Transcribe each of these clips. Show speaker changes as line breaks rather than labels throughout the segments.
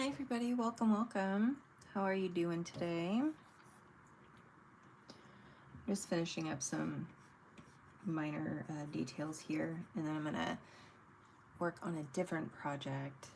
Hi everybody, welcome. How are you doing today? Just finishing up some minor details here, and then I'm gonna work on a different project.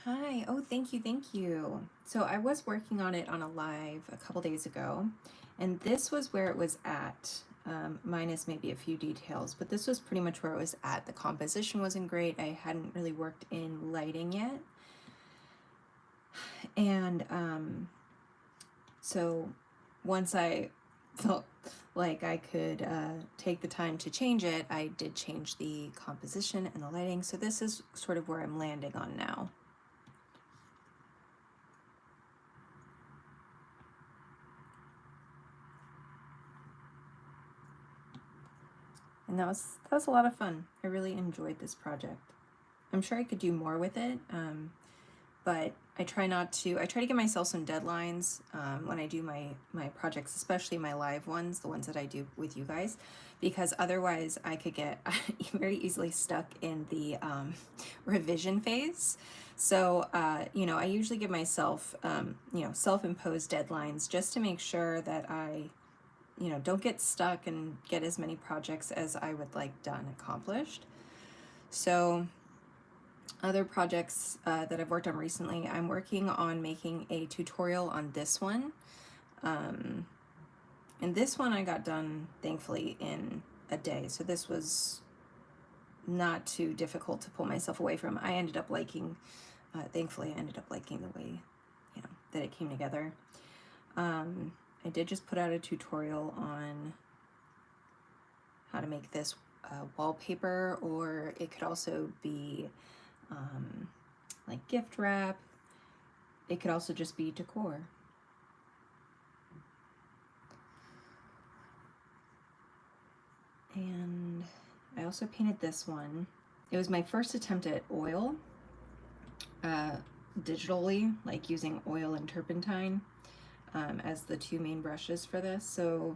Hi, oh thank you. So I was working on it on a live a couple days ago, and this was where it was at, minus maybe a few details, but this was pretty much where it was at. The composition wasn't great, I hadn't really worked in lighting yet, and so once I felt like I could take the time to change it, I did change the composition and the lighting. So this is sort of where I'm landing on now. And that was a lot of fun. I really enjoyed this project. I'm sure I could do more with it, but I try to give myself some deadlines when I do my projects, especially my live ones, the ones that I do with you guys, because otherwise I could get very easily stuck in the revision phase. So, I usually give myself, self-imposed deadlines just to make sure that I don't get stuck and get as many projects as I would like done accomplished. So other projects that I've worked on recently, I'm working on making a tutorial on this one. And this one I got done, thankfully, in a day. So this was not too difficult to pull myself away from. I ended up liking, thankfully, I ended up liking the way, that it came together. I did just put out a tutorial on how to make this wallpaper, or it could also be like gift wrap. It could also just be decor. And I also painted this one. It was my first attempt at oil, digitally, like using oil and turpentine as the two main brushes for this. So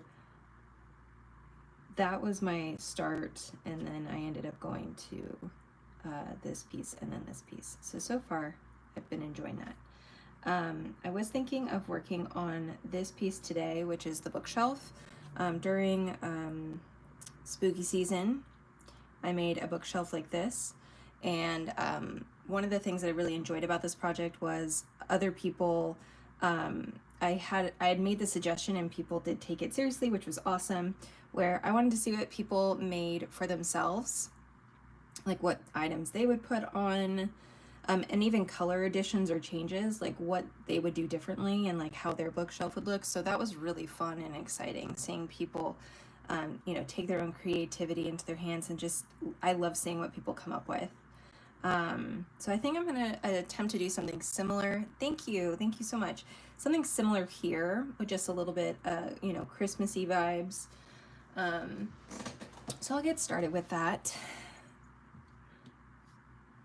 that was my start, and then I ended up going to this piece and then this piece. So far I've been enjoying that. I was thinking of working on this piece today, which is the bookshelf. During spooky season, I made a bookshelf like this, and one of the things that I really enjoyed about this project was other people, I had made the suggestion and people did take it seriously, which was awesome, where I wanted to see what people made for themselves, like what items they would put on, and even color additions or changes, like what they would do differently and like how their bookshelf would look. So that was really fun and exciting, seeing people take their own creativity into their hands, and just I love seeing what people come up with. So I think I'm gonna attempt to do something similar. Thank you so much. Something similar here with just a little bit Christmassy vibes. So I'll get started with that.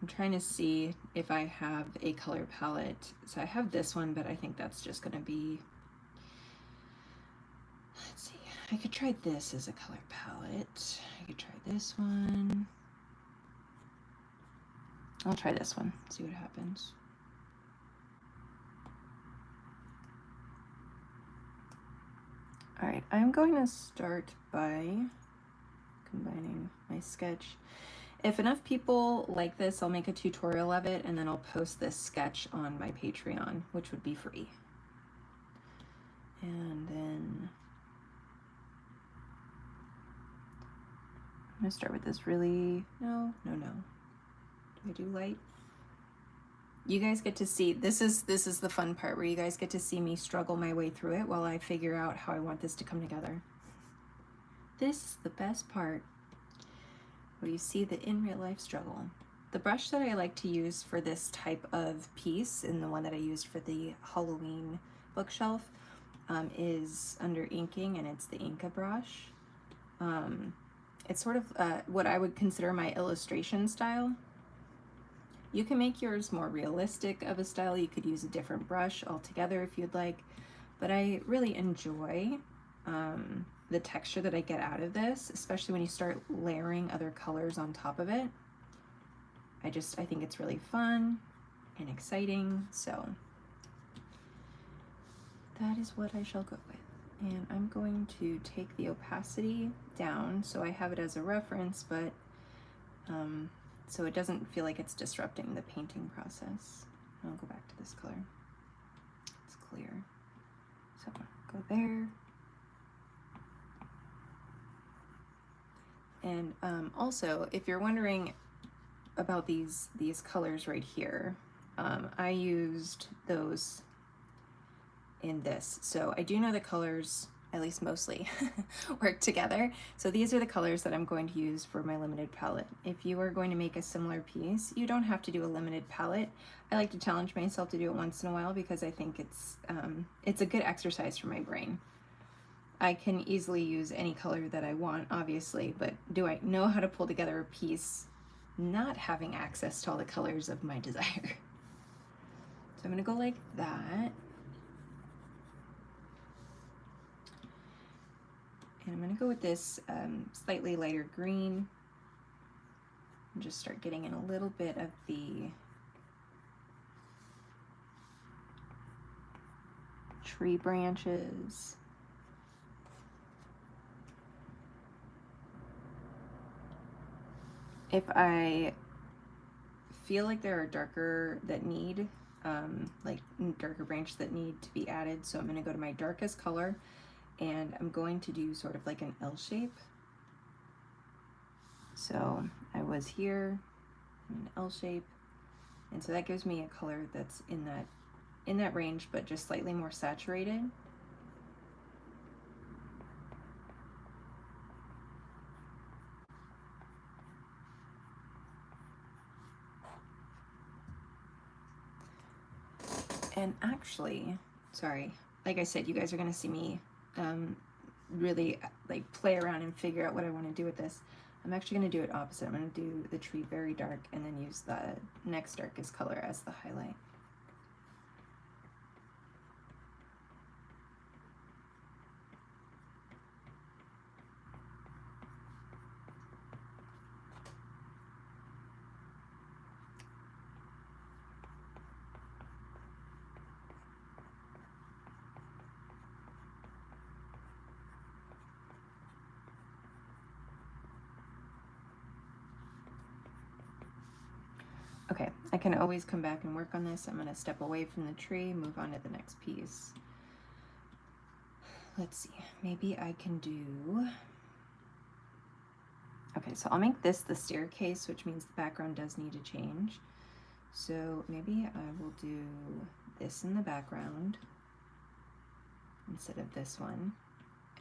I'm trying to see if I have a color palette. So I have this one, but I think that's just gonna be, let's see, I could try this as a color palette. I could try this one. I'll try this one, see what happens. All right, I'm going to start by combining my sketch. If enough people like this, I'll make a tutorial of it, and then I'll post this sketch on my Patreon, which would be free. And then I'm gonna start with this really, no. Do I do light? You guys get to see, this is the fun part where you guys get to see me struggle my way through it while I figure out how I want this to come together. This is the best part, where you see the in real life struggle. The brush that I like to use for this type of piece, and the one that I used for the Halloween bookshelf, is under inking, and it's the Inca brush. It's sort of what I would consider my illustration style. You can make yours more realistic of a style. You could use a different brush altogether if you'd like, but I really enjoy the texture that I get out of this, especially when you start layering other colors on top of it. I think it's really fun and exciting, so that is what I shall go with. And I'm going to take the opacity down so I have it as a reference, but so it doesn't feel like it's disrupting the painting process. I'll go back to this color. It's clear. So go there. And also, if you're wondering about these colors right here, I used those in this. So I do know the colors, at least mostly, work together. So these are the colors that I'm going to use for my limited palette. If you are going to make a similar piece, you don't have to do a limited palette. I like to challenge myself to do it once in a while because I think it's a good exercise for my brain. I can easily use any color that I want, obviously, but do I know how to pull together a piece not having access to all the colors of my desire? So I'm gonna go like that. And I'm gonna go with this slightly lighter green and just start getting in a little bit of the tree branches. If I feel like there are darker that need, like darker branches that need to be added, so I'm gonna go to my darkest color and I'm going to do sort of like an L shape. So I was here, an L shape, and so that gives me a color that's in that range, but just slightly more saturated. And actually, sorry, like I said, you guys are gonna see me really like play around and figure out what I want to do with this. I'm actually going to do it opposite. I'm going to do the tree very dark and then use the next darkest color as the highlight. Okay, I can always come back and work on this. I'm going to step away from the tree, move on to the next piece. Let's see, maybe I can do... Okay, so I'll make this the staircase, which means the background does need to change. So maybe I will do this in the background instead of this one.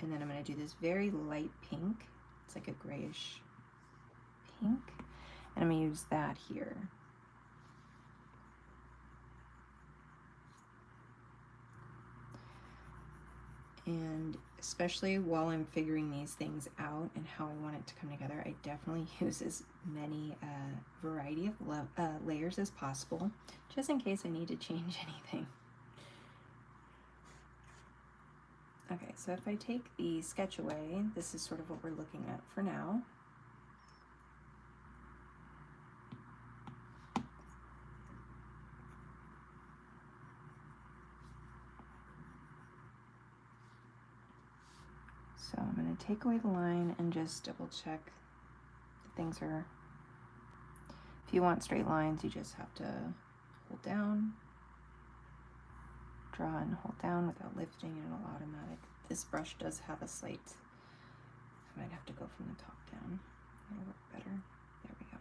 And then I'm going to do this very light pink. It's like a grayish pink. And I'm going to use that here. And especially while I'm figuring these things out and how I want it to come together, I definitely use as many variety of layers as possible, just in case I need to change anything. Okay, so if I take the sketch away, this is sort of what we're looking at for now. So I'm going to take away the line and just double check that things are, if you want straight lines, you just have to hold down, draw and hold down without lifting, and it'll automatic. This brush does have a slight, I might have to go from the top down. It'll work better. There we go.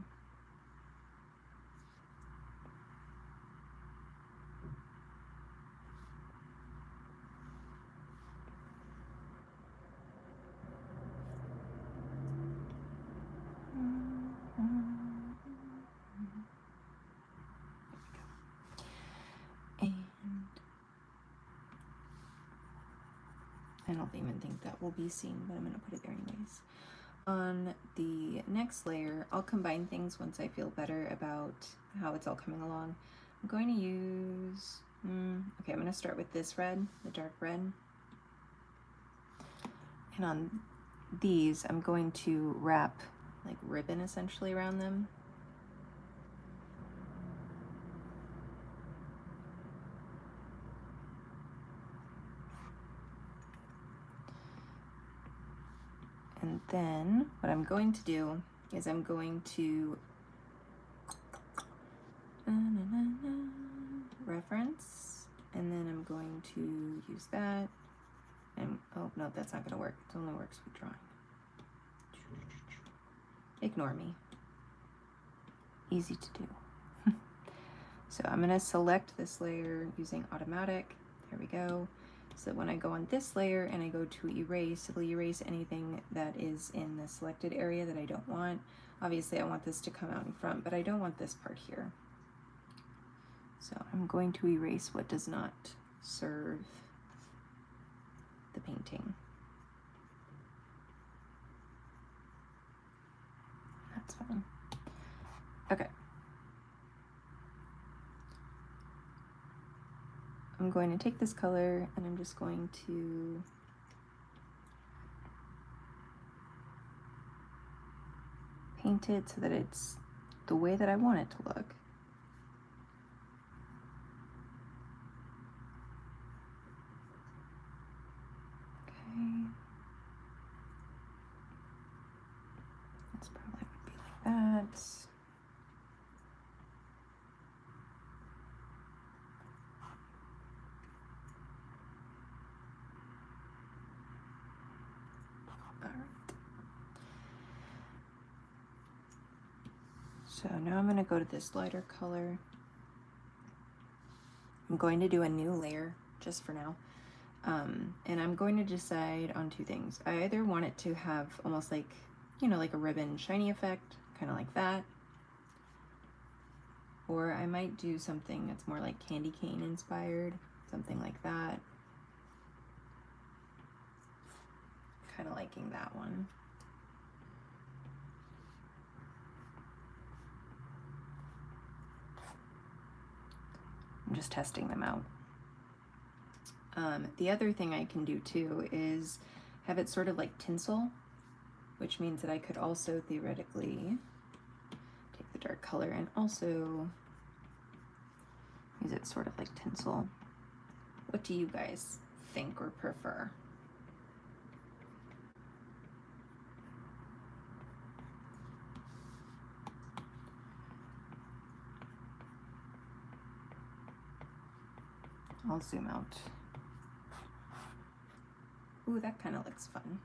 I don't even think that will be seen, but I'm going to put it there anyways. On the next layer, I'll combine things once I feel better about how it's all coming along. I'm going to use, okay, I'm going to start with this red, the dark red. And on these, I'm going to wrap like ribbon essentially around them. And then what I'm going to do is I'm going to reference, and then I'm going to use that. And oh no, that's not going to work. It only works with drawing. Ignore me. Easy to do. So I'm going to select this layer using automatic. There we go. So when I go on this layer and I go to erase, it'll erase anything that is in the selected area that I don't want. Obviously I want this to come out in front, but I don't want this part here. So I'm going to erase what does not serve the painting. That's fine. Okay. I'm going to take this color and I'm just going to paint it so that it's the way that I want it to look. Okay. This probably would be like that. So now I'm going to go to this lighter color. I'm going to do a new layer just for now. And I'm going to decide on two things. I either want it to have almost like, you know, like a ribbon shiny effect, kind of like that. Or I might do something that's more like candy cane inspired, something like that. Kind of liking that one. I'm just testing them out. The other thing I can do too is have it sort of like tinsel, which means that I could also theoretically take the dark color and also use it sort of like tinsel. What do you guys think or prefer? I'll zoom out. Ooh, that kind of looks fun.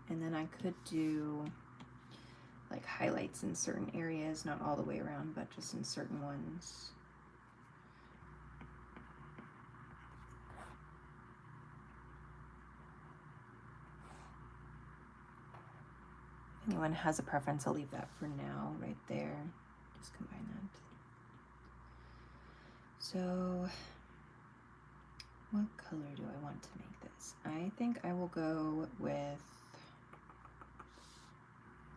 And then I could do like highlights in certain areas, not all the way around, but just in certain ones. If anyone has a preference, I'll leave that for now, right there. Just combine that. So, what color do I want to make this? I think I will go with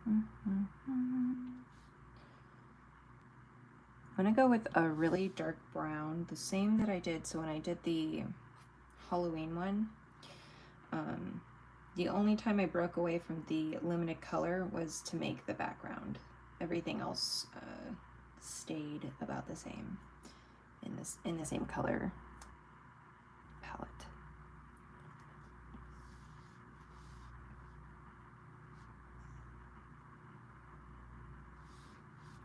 I'm gonna go with a really dark brown, the same that I did. So when I did the Halloween one, the only time I broke away from the limited color was to make the background. Everything else stayed about the same in the same color palette.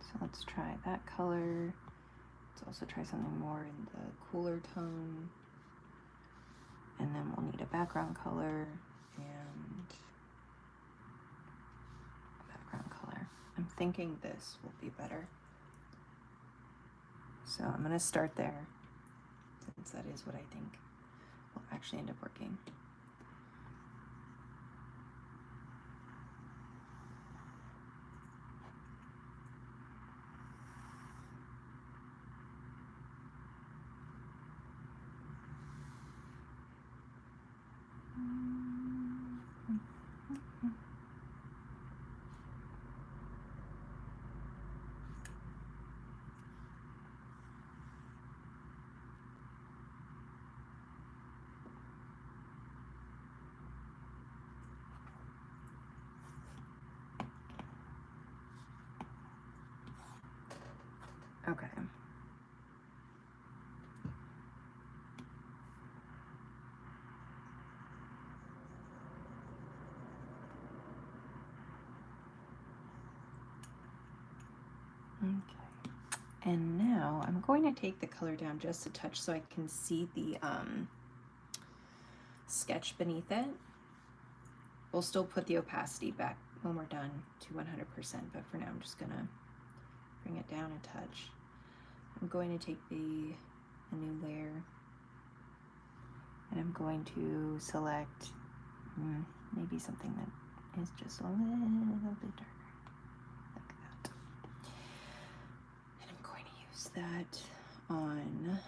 So let's try that color. Let's also try something more in the cooler tone. And then we'll need a background color and a background color. I'm thinking this will be better. So I'm gonna start there, since that is what I think will actually end up working. And now I'm going to take the color down just a touch so I can see the sketch beneath it. We'll still put the opacity back when we're done to 100%, but for now I'm just gonna bring it down a touch. I'm going to take a new layer, and I'm going to select maybe something that is just a little bit darker, like that. And I'm going to use that on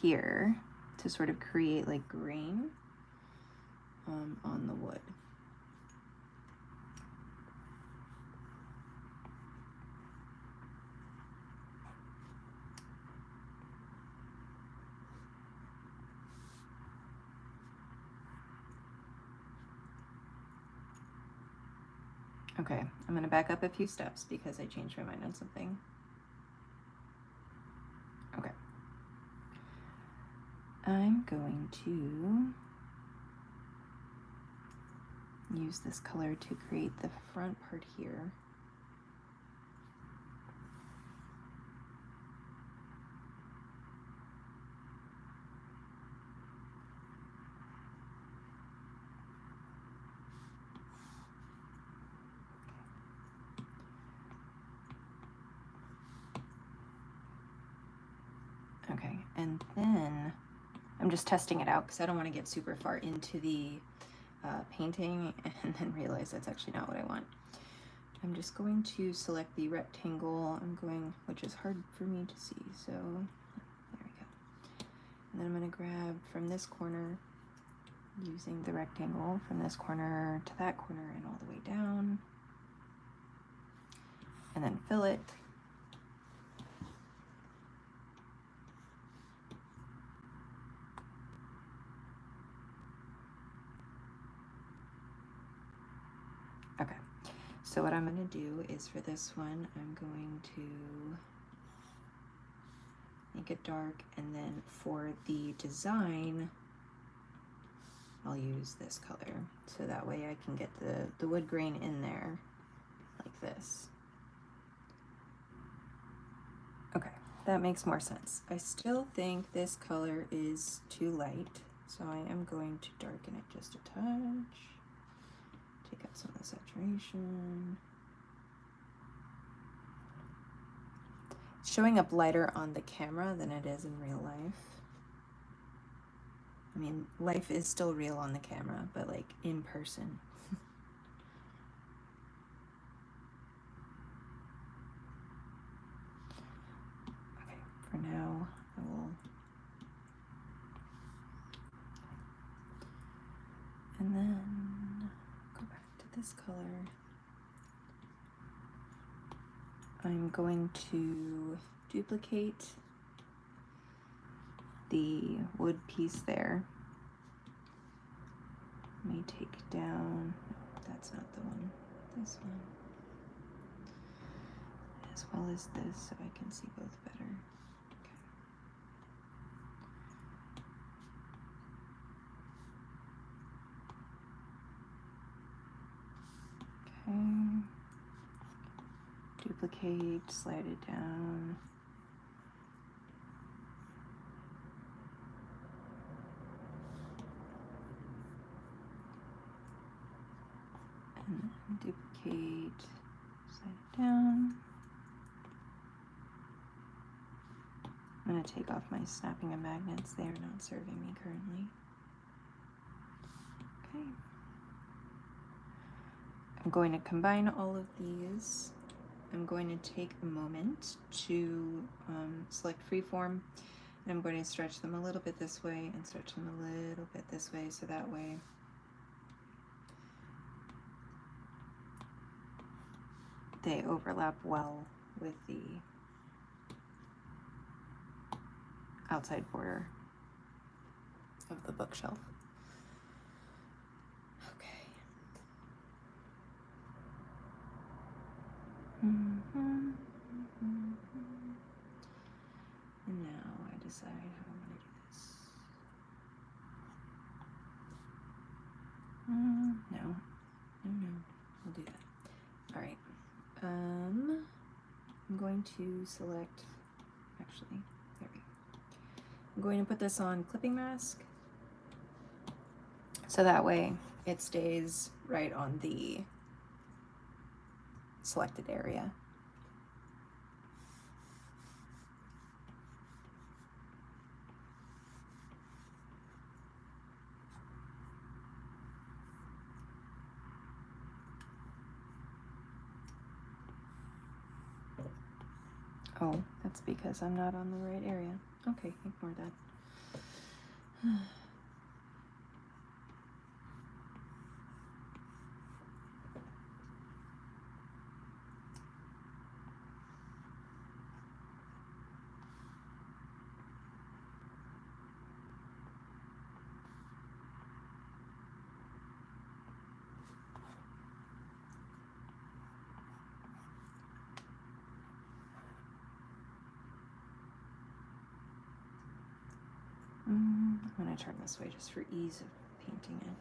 here to sort of create like grain on the wood. Okay, I'm going to back up a few steps because I changed my mind on something. Okay. I'm going to use this color to create the front part here. Okay, and then I'm just testing it out because I don't want to get super far into the painting and then realize that's actually not what I want. I'm just going to select the rectangle, which is hard for me to see, so there we go. And then I'm going to grab from this corner, using the rectangle, from this corner to that corner and all the way down, and then fill it. Okay, so what I'm going to do is for this one, I'm going to make it dark, and then for the design, I'll use this color, so that way I can get the wood grain in there, like this. Okay, that makes more sense. I still think this color is too light, so I am going to darken it just a touch. Take out some of the saturation. It's showing up lighter on the camera than it is in real life. I mean, life is still real on the camera, but like in person. Okay, for now, I will. And then go back to this color. I'm going to duplicate the wood piece there. Let me take down, no, that's not the one, this one, as well as this, so I can see both better. Okay. Duplicate, slide it down. And then duplicate, slide it down. I'm going to take off my snapping of magnets. They are not serving me currently. Okay. I'm going to combine all of these. I'm going to take a moment to select freeform, and I'm going to stretch them a little bit this way and stretch them a little bit this way, so that way they overlap well with the outside border of the bookshelf. Okay. And now I decide how I'm going to do this. No, we'll do that. All right. I'm I'm going to select, actually, there we go. I'm going to put this on clipping mask, so that way it stays right on the selected area. Oh, that's because I'm not on the right area. Okay, ignore that. I'm going to turn this way just for ease of painting it.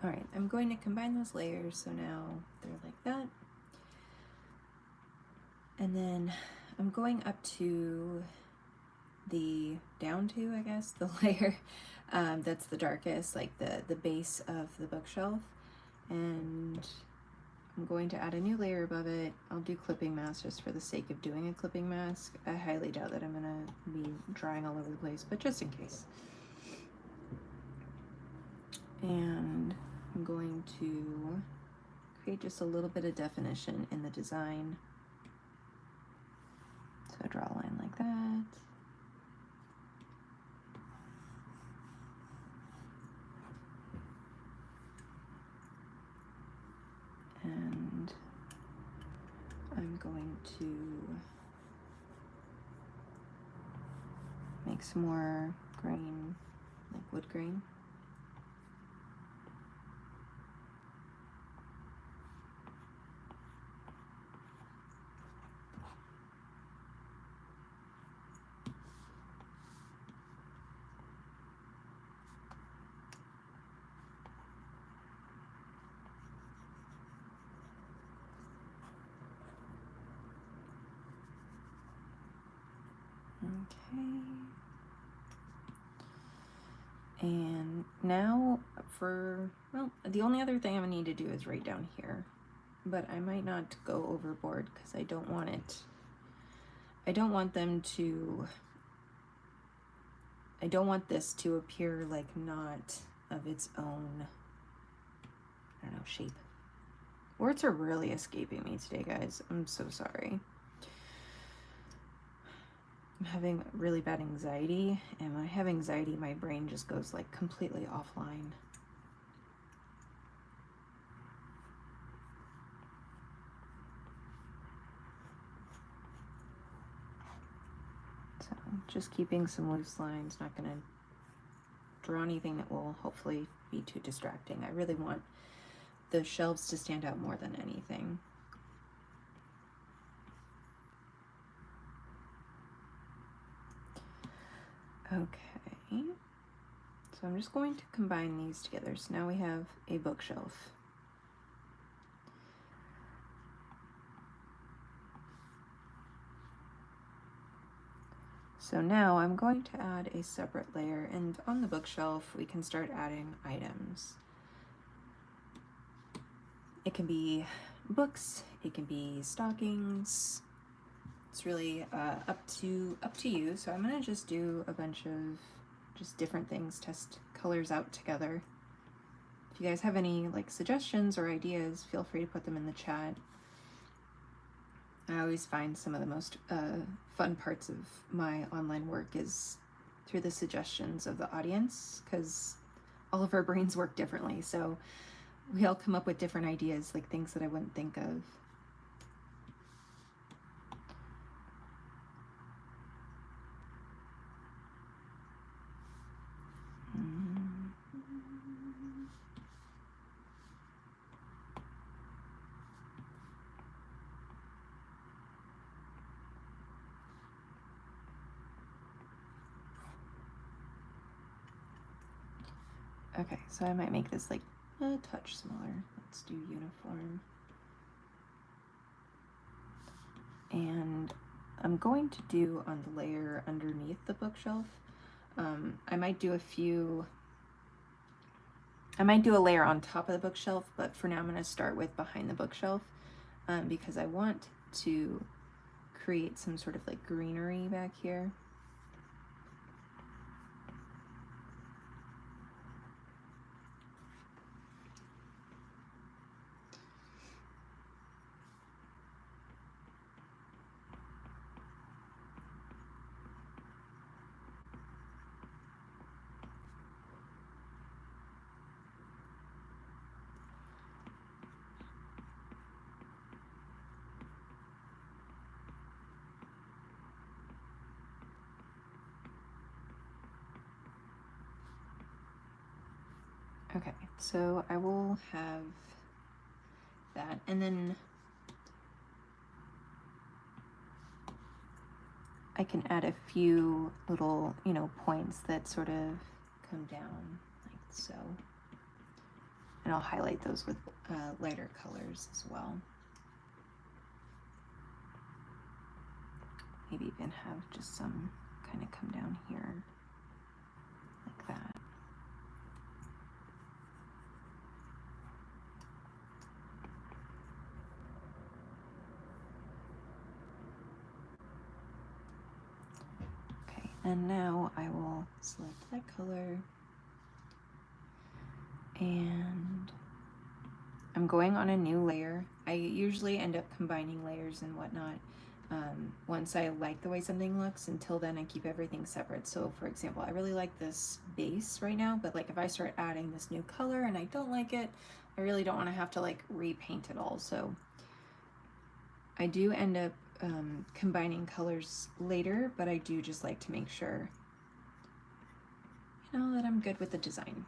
All right, I'm going to combine those layers, so now they're like that. And then I'm going up to down to, I guess, the layer that's the darkest, like the base of the bookshelf. And I'm going to add a new layer above it. I'll do clipping mask just for the sake of doing a clipping mask. I highly doubt that I'm gonna be drawing all over the place, but just in case. And I'm going to create just a little bit of definition in the design. So draw a line like that. And I'm going to make some more grain, like wood grain. Okay. And now well, the only other thing I'm gonna need to do is right down here, but I might not go overboard because I don't want this to appear like not of its own, I don't know, shape. Words are really escaping me today, guys. I'm so sorry. I'm having really bad anxiety, and when I have anxiety, my brain just goes like completely offline. So just keeping some loose lines, not gonna draw anything that will hopefully be too distracting. I really want the shelves to stand out more than anything. Okay, so I'm just going to combine these together. So now we have a bookshelf. So now I'm going to add a separate layer, and on the bookshelf we can start adding items. It can be books, it can be stockings. It's really up to you. So I'm gonna just do a bunch of just different things, test colors out together. If you guys have any like suggestions or ideas, feel free to put them in the chat. I always find some of the most fun parts of my online work is through the suggestions of the audience, because all of our brains work differently. So we all come up with different ideas, like things that I wouldn't think of. Okay, so I might make this like a touch smaller. Let's do uniform. And I'm going to do on the layer underneath the bookshelf. I might do a layer on top of the bookshelf, but for now I'm going to start with behind the bookshelf because I want to create some sort of like greenery back here. Okay, so I will have that, and then I can add a few little, points that sort of come down like so. And I'll highlight those with lighter colors as well. Maybe even have just some kind of come down here like that. Okay, and now I will select that color, and I'm going on a new layer. I usually end up combining layers and whatnot once I like the way something looks. Until then I keep everything separate. So for example, I really like this base right now, but like if I start adding this new color and I don't like it, I really don't want to have to like repaint it all. So I do end up combining colors later, but I do just like to make sure, that I'm good with the design.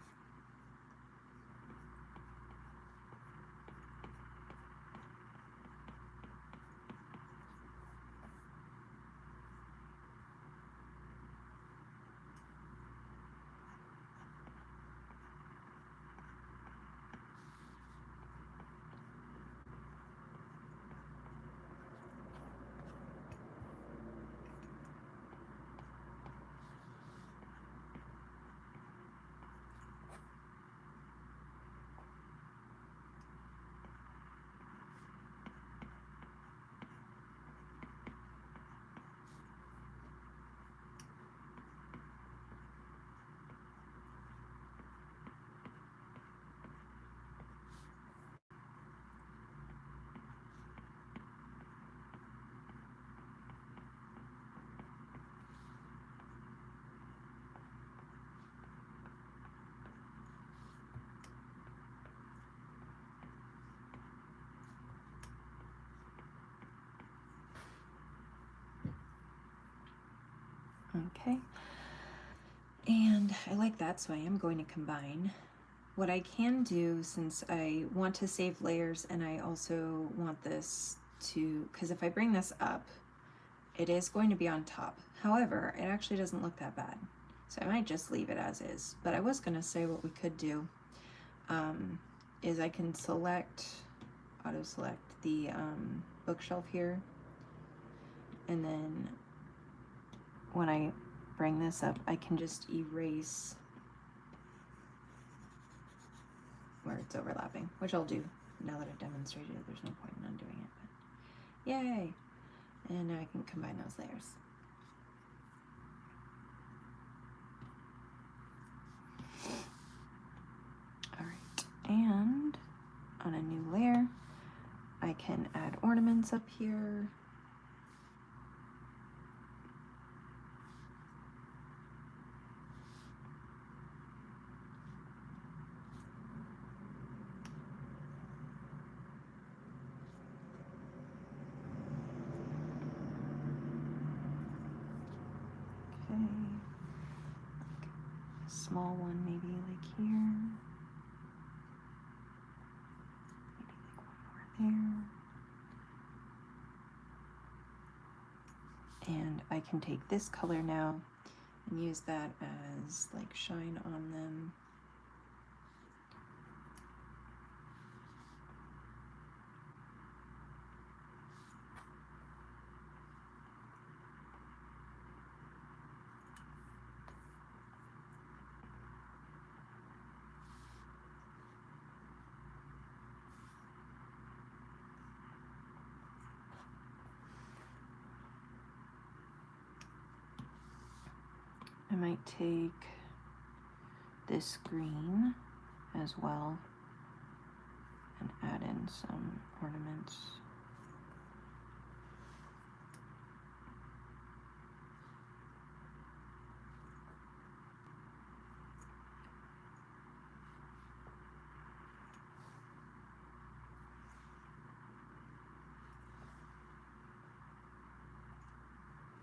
Okay, and I like that, so I am going to combine. What I can do, since I want to save layers and I also want this to, because if I bring this up, it is going to be on top. However, it actually doesn't look that bad. So I might just leave it as is. But I was going to say what we could do is I can auto select the bookshelf here. And then when I bring this up, I can just erase where it's overlapping, which I'll do now that I've demonstrated it. There's no point in undoing it, but yay! And now I can combine those layers. All right, and on a new layer, I can add ornaments up here. Okay, like a small one maybe like here. Maybe like one more there. And I can take this color now and use that as like shine on them. might take this green as well and add in some ornaments.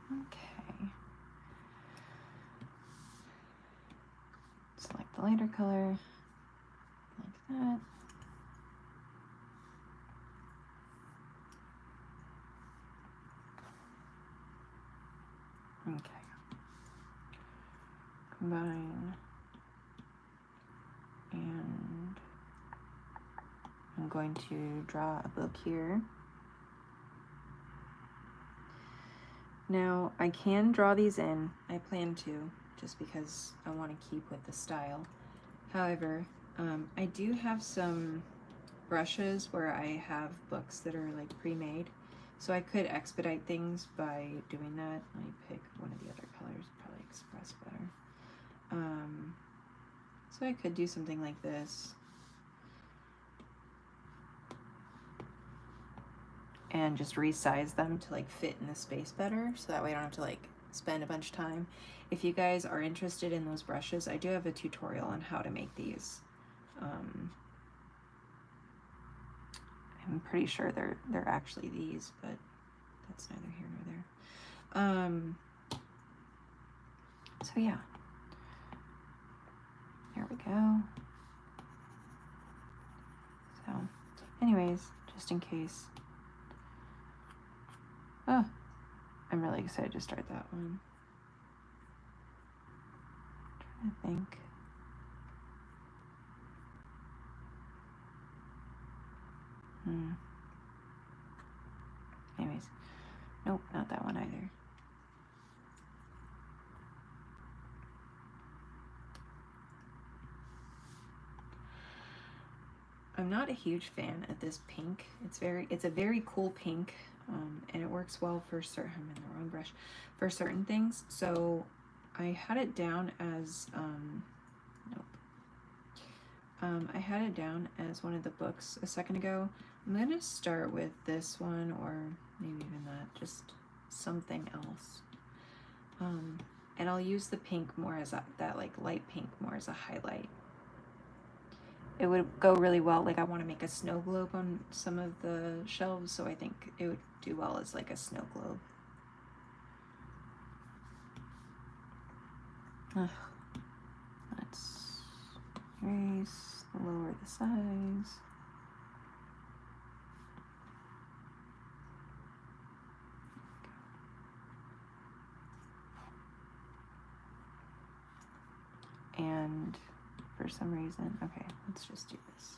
Okay. Select the lighter color, like that. Okay. Combine. And I'm going to draw a book here. Now, I can draw these in. I plan to, just because I want to keep with the style. However, I do have some brushes where I have books that are like pre-made. So I could expedite things by doing that. Let me pick one of the other colors, probably express better. So I could do something like this. And just resize them to like fit in the space better, so that way I don't have to like spend a bunch of time. If you guys are interested in those brushes, I do have a tutorial on how to make these. I'm pretty sure they're actually these, but that's neither here nor there. So yeah, there we go. So anyways, just in case. Oh, I'm really excited to start that one. I'm trying to think. Anyways, nope, not that one either. I'm not a huge fan of this pink. It's a very cool pink, and it works well for certain, I'm in the wrong brush, for certain things. So I had it down as, nope. I had it down as one of the books a second ago. I'm gonna start with this one, or maybe even that, just something else. And I'll use the pink more as that like light pink more as a highlight. It would go really well, like I want to make a snow globe on some of the shelves, so I think it would do well as like a snow globe. Let's erase, lower the size. And for some reason, okay, let's just do this.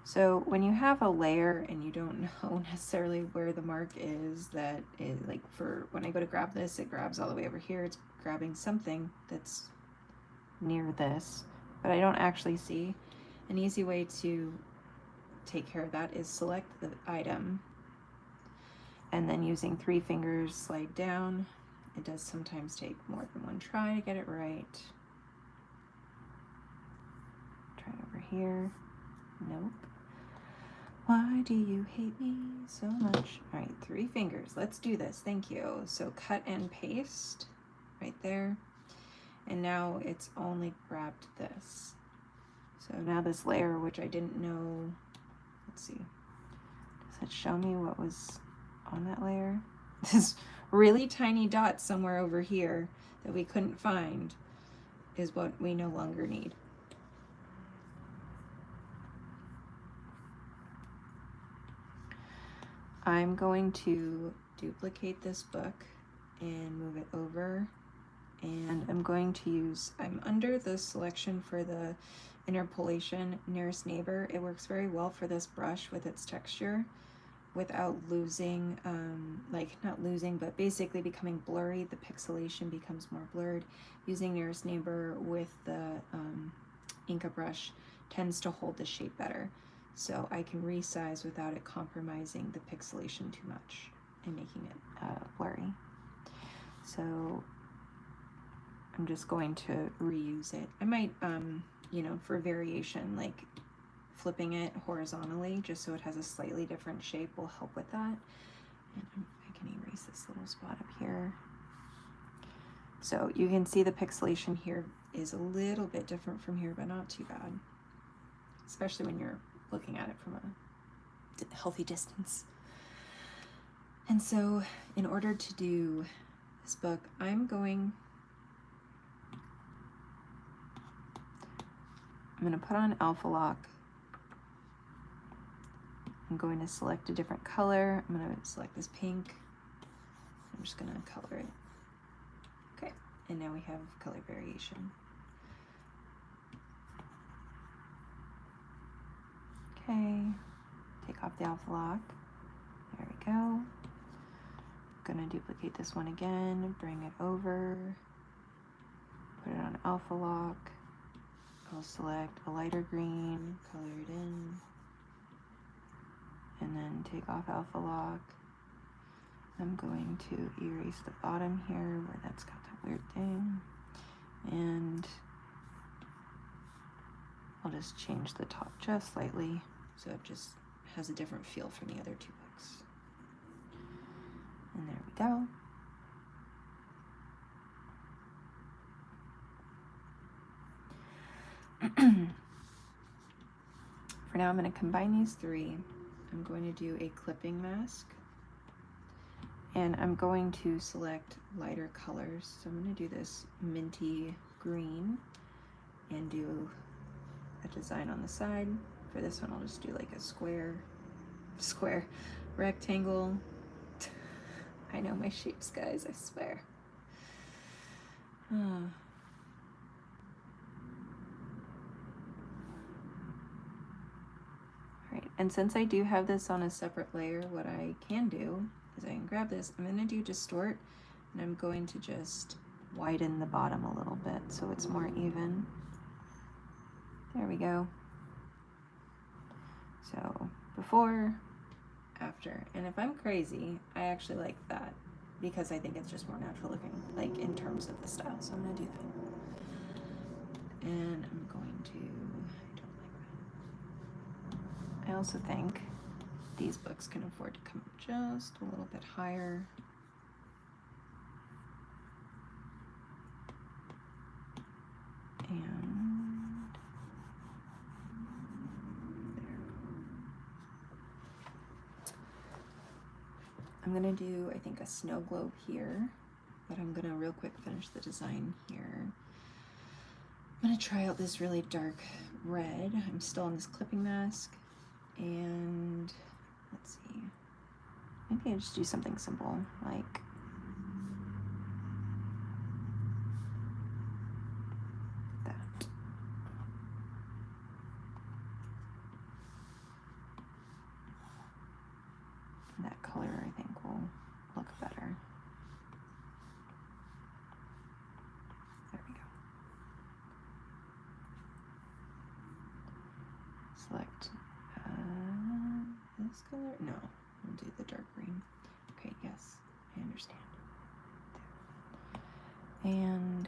So when you have a layer and you don't know necessarily where the mark is, that is like, for when I go to grab this, it grabs all the way over here. It's grabbing something that's near this, but I don't actually see. An easy way to take care of that is select the item and then using 3 fingers slide down. It does sometimes take more than one try to get it right. Try it over here. Nope. Why do you hate me so much? All right, 3 fingers. Let's do this. Thank you. So cut and paste right there. And now it's only grabbed this. So now this layer, which I didn't know, let's see. Does it show me what was on that layer? This really tiny dot somewhere over here that we couldn't find is what we no longer need. I'm going to duplicate this book and move it over, and I'm going to use, I'm under the selection for the interpolation nearest neighbor. It works very well for this brush with its texture without losing, like not losing, but basically becoming blurry. The pixelation becomes more blurred. Using nearest neighbor with the Inca brush tends to hold the shape better. So I can resize without it compromising the pixelation too much and making it blurry. So I'm just going to reuse it. I might, you know, for variation, like flipping it horizontally just so it has a slightly different shape will help with that. And I can erase this little spot up here. So you can see the pixelation here is a little bit different from here, but not too bad, especially when you're looking at it from a healthy distance. And so in order to do this book, I'm going to put on Alpha Lock. I'm going to select a different color. I'm going to select this pink. I'm just going to color it. Okay, and now we have color variation. Okay, take off the Alpha Lock. There we go. I'm going to duplicate this one again, bring it over, put it on Alpha Lock. I'll select a lighter green, color it in, and then take off Alpha Lock. I'm going to erase the bottom here where that's got that weird thing, and I'll just change the top just slightly so it just has a different feel from the other two books. And there we go. For now, I'm going to combine these three. I'm going to do a clipping mask, and I'm going to select lighter colors. So I'm going to do this minty green and do a design on the side. For this one, I'll just do like a square, rectangle. I know my shapes, guys, I swear. And since I do have this on a separate layer, what I can do is I can grab this, I'm going to do distort, and I'm going to just widen the bottom a little bit so it's more even. There we go. So before, after, and if I'm crazy, I actually like that because I think it's just more natural looking, like in terms of the style. So I'm going to do that. And I'm going to, I also think these books can afford to come just a little bit higher. And there. I'm gonna do, I think, a snow globe here, but I'm gonna real quick finish the design here. I'm gonna try out this really dark red. I'm still on this clipping mask. And let's see, maybe I just do something simple like that. That color, I think, will look better. There we go. Select this color? No, we'll do the dark green. Okay, yes, I understand. And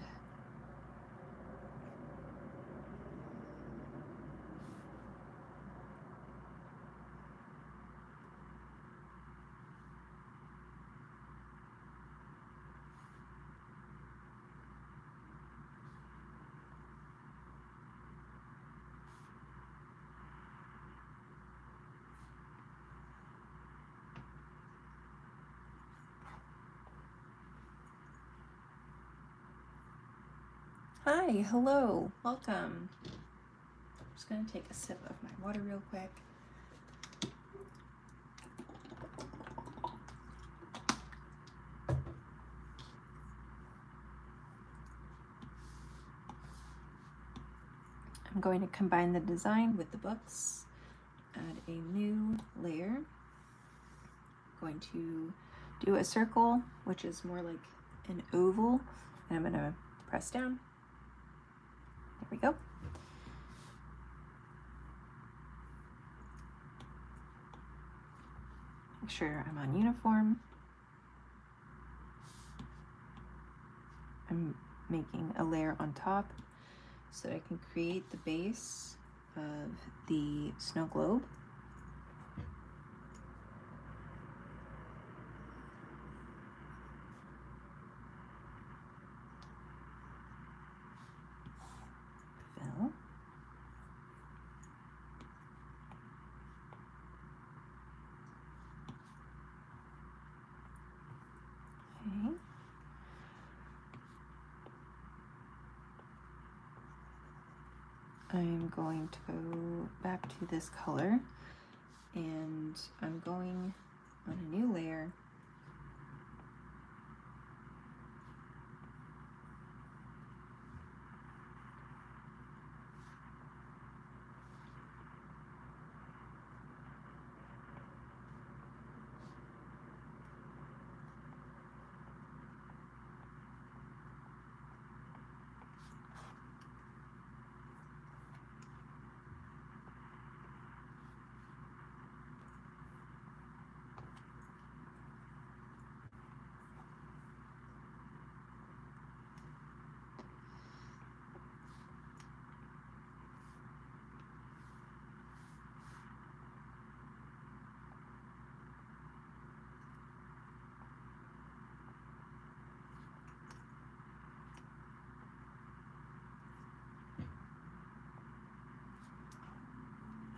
hi, hello, welcome. I'm just gonna take a sip of my water real quick. I'm going to combine the design with the books, add a new layer. I'm going to do a circle, which is more like an oval, and I'm gonna press down. There we go. Make sure I'm on uniform. I'm making a layer on top so that I can create the base of the snow globe. Fill. Okay. I'm going to go back to this color and I'm going on a new layer.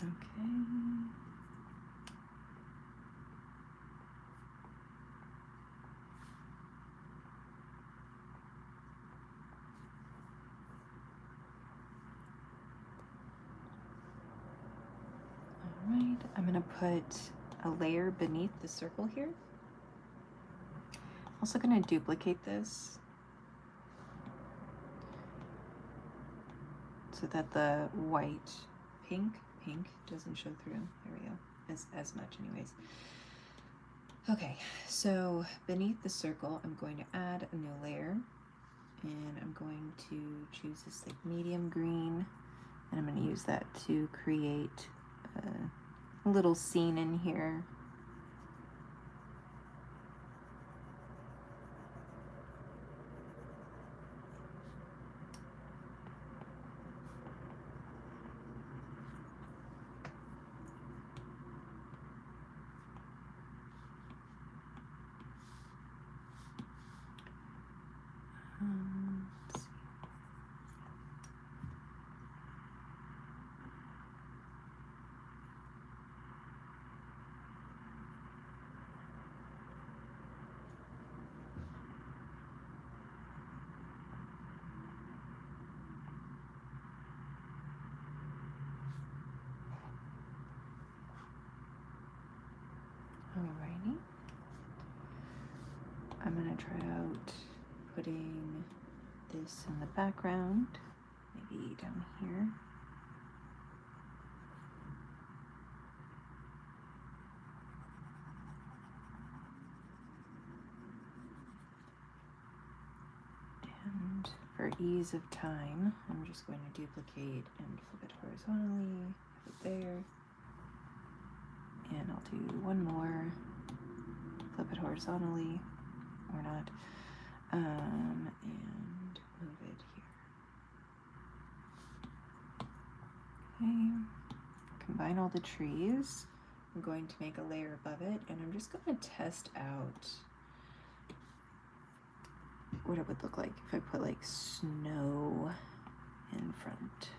Okay. All right, I'm gonna put a layer beneath the circle here. Also gonna duplicate this so that the white pink doesn't show through. There we go, as much anyways. Okay, so beneath the circle, I'm going to add a new layer, and I'm going to choose this like medium green, and I'm going to use that to create a little scene in here. Let's see. Alrighty. I'm gonna try out putting this in the background, maybe down here. And for ease of time, I'm just going to duplicate and flip it horizontally, put it there. And I'll do one more, flip it horizontally, or not, and move it here. Okay, combine all the trees. I'm going to make a layer above it, and I'm just going to test out what it would look like if I put like snow in front.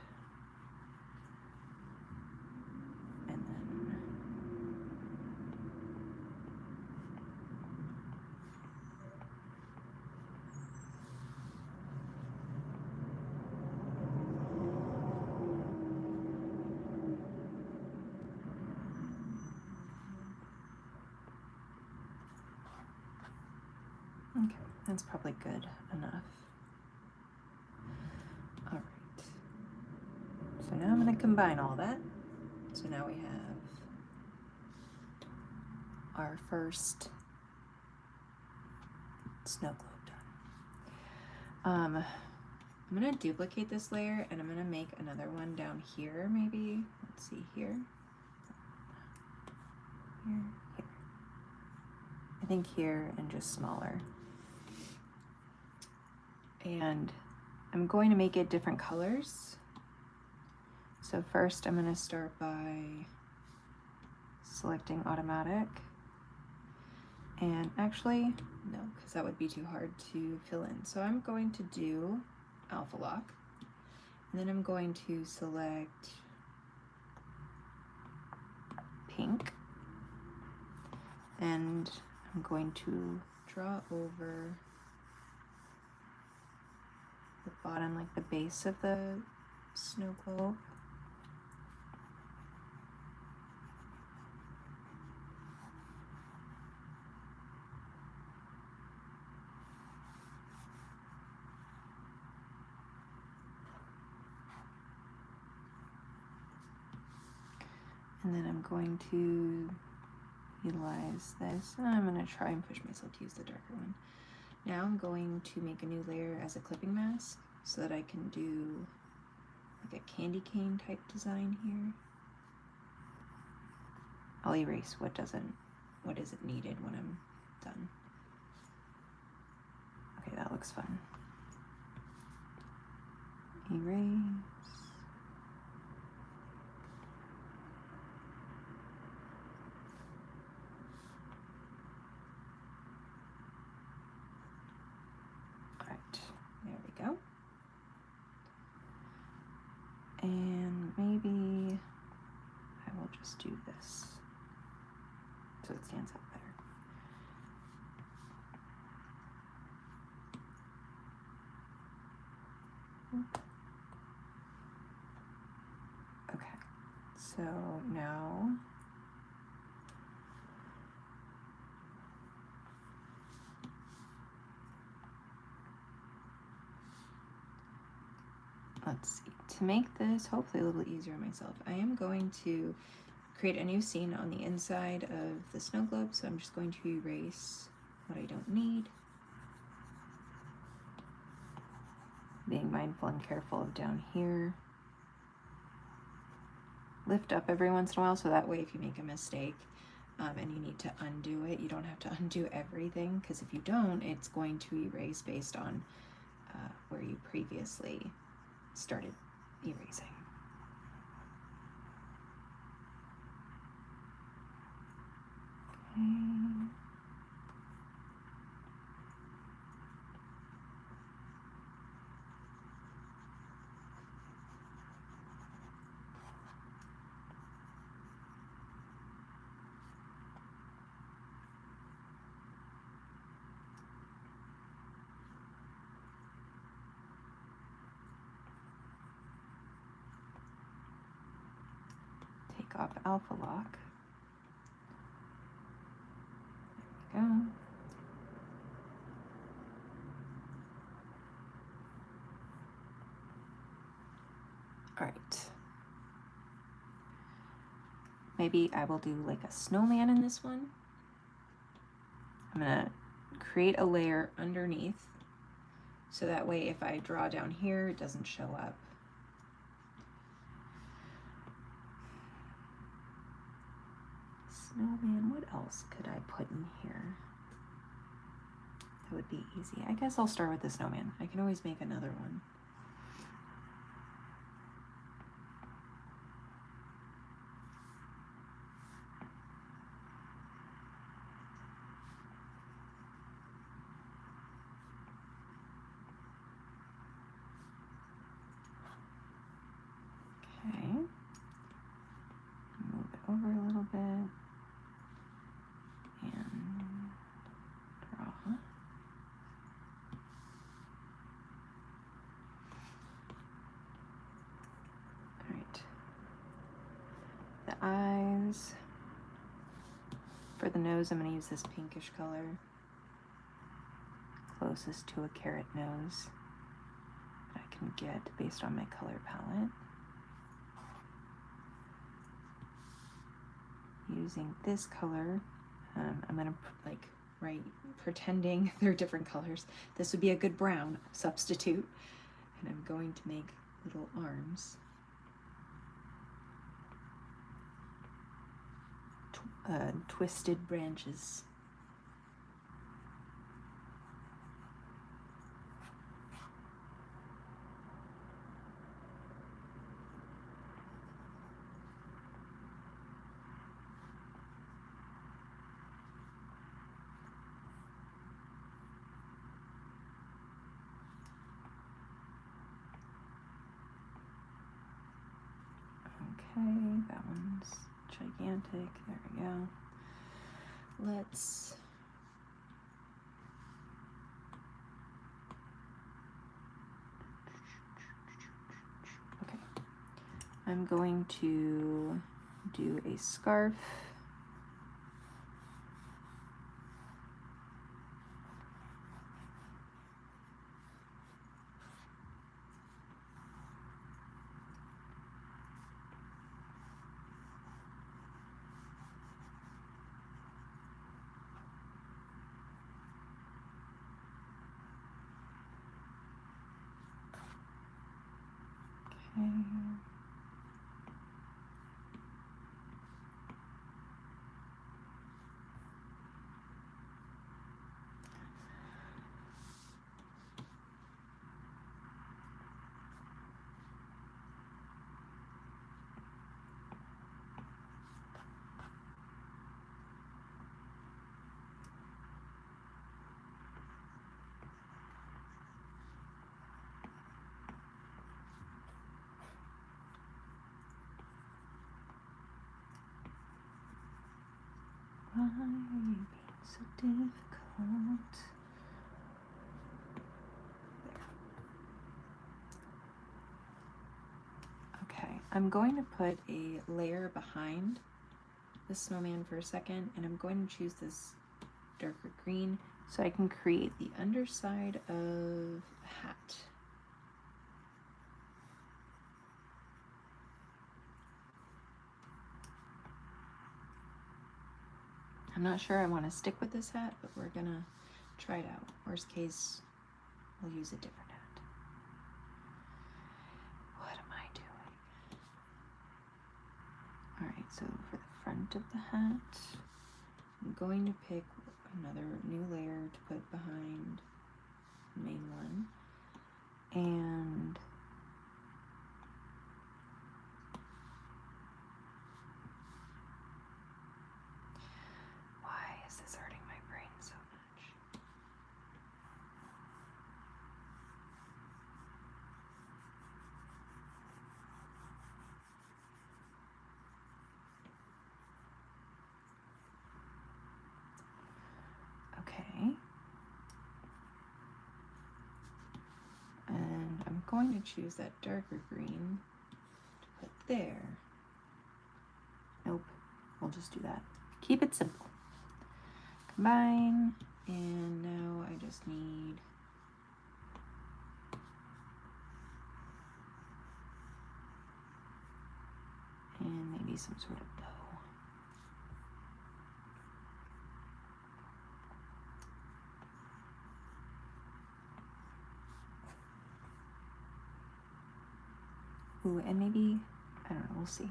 And then okay, that's probably good enough. All right. So now I'm going to combine all that. So now we have our first snow globe done. I'm going to duplicate this layer and I'm going to make another one down here maybe. Let's see here. Here. I think here and just smaller. And I'm going to make it different colors. So first I'm going to start by selecting automatic. And actually, no, because that would be too hard to fill in. So I'm going to do alpha lock. And then I'm going to select pink. And I'm going to draw over the bottom, like the base of the snow globe. And then I'm going to utilize this. I'm going to try and push myself to use the darker one. Now I'm going to make a new layer as a clipping mask so that I can do like a candy cane type design here. I'll erase what isn't needed when I'm done. Okay, that looks fun. Erase. There we go. And maybe I will just do this so it stands out better. Okay, so now let's see, to make this hopefully a little easier on myself, I am going to create a new scene on the inside of the snow globe, so I'm just going to erase what I don't need. Being mindful and careful of down here. Lift up every once in a while, so that way if you make a mistake and you need to undo it, you don't have to undo everything, because if you don't, it's going to erase based on where you previously started erasing. Okay. Off alpha lock. There we go. All right. Maybe I will do like a snowman in this one. I'm gonna create a layer underneath so that way if I draw down here, it doesn't show up. Snowman, what else could I put in here? That would be easy. I guess I'll start with the snowman. I can always make another one. Okay. Move it over a little bit. And draw. Alright. The eyes. For the nose, I'm going to use this pinkish color. Closest to a carrot nose that I can get based on my color palette. Using this color, I'm going to pretending they're different colors. This would be a good brown substitute. And I'm going to make little arms. Twisted branches. that one's gigantic. There we go. Let's okay. I'm going to do a scarf. Okay. Why are you being so difficult? Okay, I'm going to put a layer behind the snowman for a second, and I'm going to choose this darker green so I can create the underside of a hat. I'm not sure I want to stick with this hat, but we're gonna try it out. Worst case, we'll use a different hat. What am I doing? All right, so for the front of the hat, I'm going to pick another new layer to put behind the main one. And why is this hurting my brain so much? Okay. And I'm going to choose that darker green to put there. Nope, we'll just do that. Keep it simple. Combine, and now I just need and maybe some sort of bow. Ooh, and maybe, I don't know, we'll see.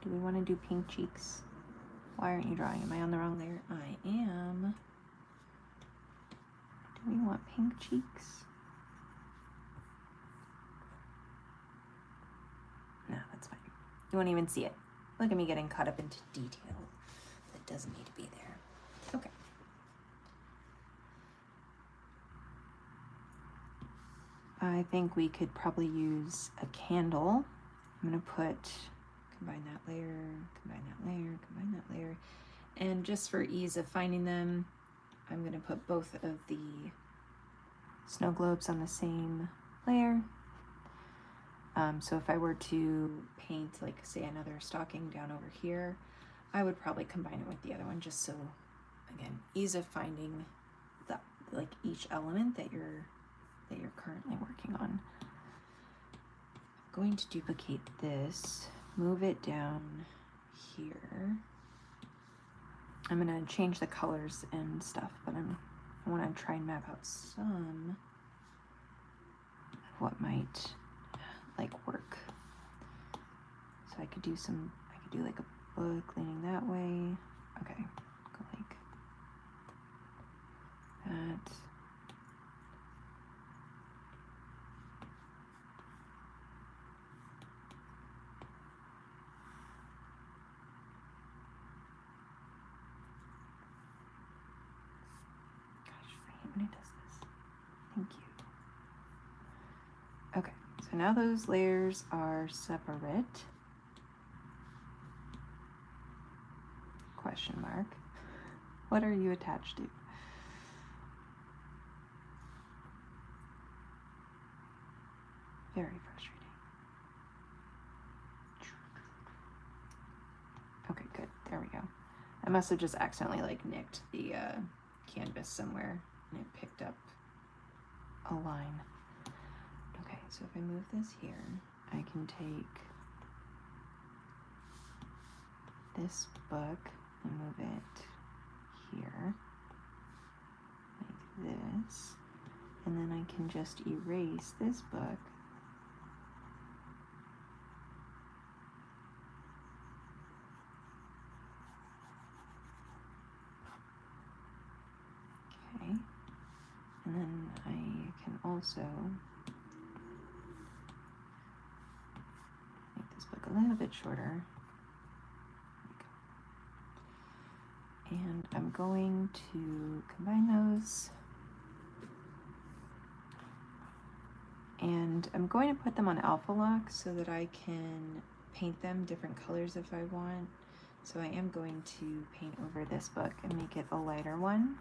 Do we want to do pink cheeks? Why aren't you drawing? Am I on the wrong layer? I am. Do we want pink cheeks? No, that's fine. You won't even see it. Look at me getting caught up into detail that doesn't need to be there. Okay. I think we could probably use a candle. I'm gonna combine that layer, combine that layer, combine that layer. And just for ease of finding them, I'm gonna put both of the snow globes on the same layer. So if I were to paint, like say another stocking down over here, I would probably combine it with the other one, just so, again, ease of finding the, like each element that you're currently working on. I'm going to duplicate this, move it down here. I'm gonna change the colors and stuff, but I wanna try and map out some of what might work. So I could do like a book leaning that way. Okay, go like that. Gosh, I hate when it does this. Thank you. Okay, so now those layers are separate. question mark. What are you attached to? Very frustrating. Okay, good. There we go. I must have just accidentally like nicked the canvas somewhere and it picked up a line. Okay, so if I move this here, I can take this book and move it here, like this, and then I can just erase this book. Okay, and then I can also make this book a little bit shorter. And I'm going to combine those. And I'm going to put them on alpha lock so that I can paint them different colors if I want. So I am going to paint over this book and make it a lighter one.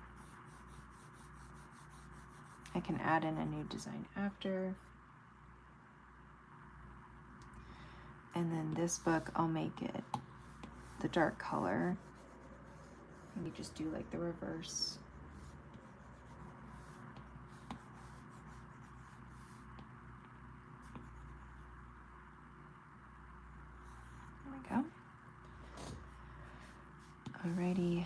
I can add in a new design after. And then this book, I'll make it the dark color. Maybe just do like the reverse. There we go. Alrighty.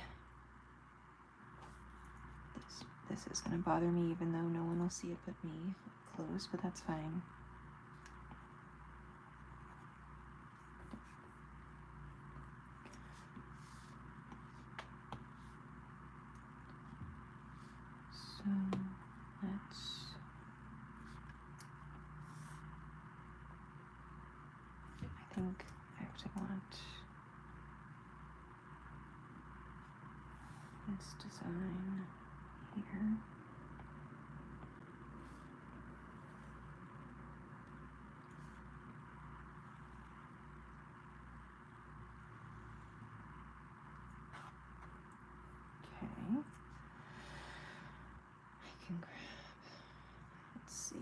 This is gonna bother me even though no one will see it but me. Close, but that's fine. So let's I think I actually want this design here. Okay. I can grab, let's see,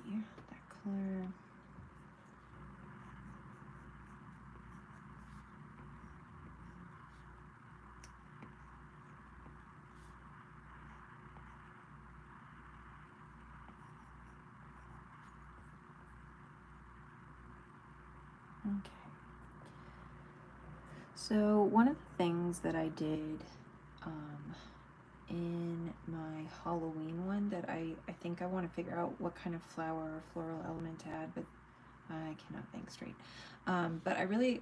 that color. Okay. So one of the things that I did in my Halloween one that I think I want to figure out what kind of flower or floral element to add, but I cannot think straight. But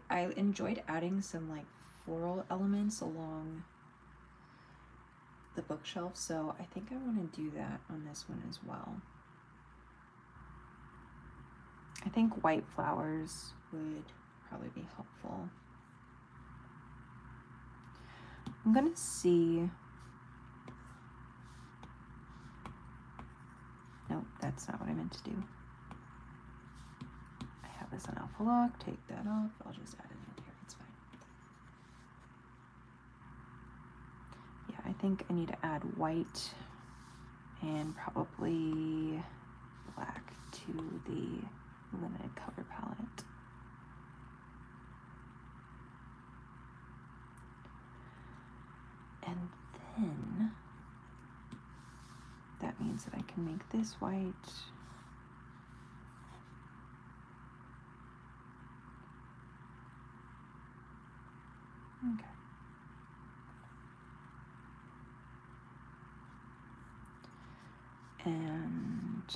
I enjoyed adding some like floral elements along the bookshelf, so I think I want to do that on this one as well. I think white flowers would probably be helpful. I'm gonna see. No, that's not what I meant to do. I have this on alpha lock, take that off. I'll just add it in here, it's fine. Yeah, I think I need to add white and probably black to the limited color palette. And then that means that I can make this white. Okay. And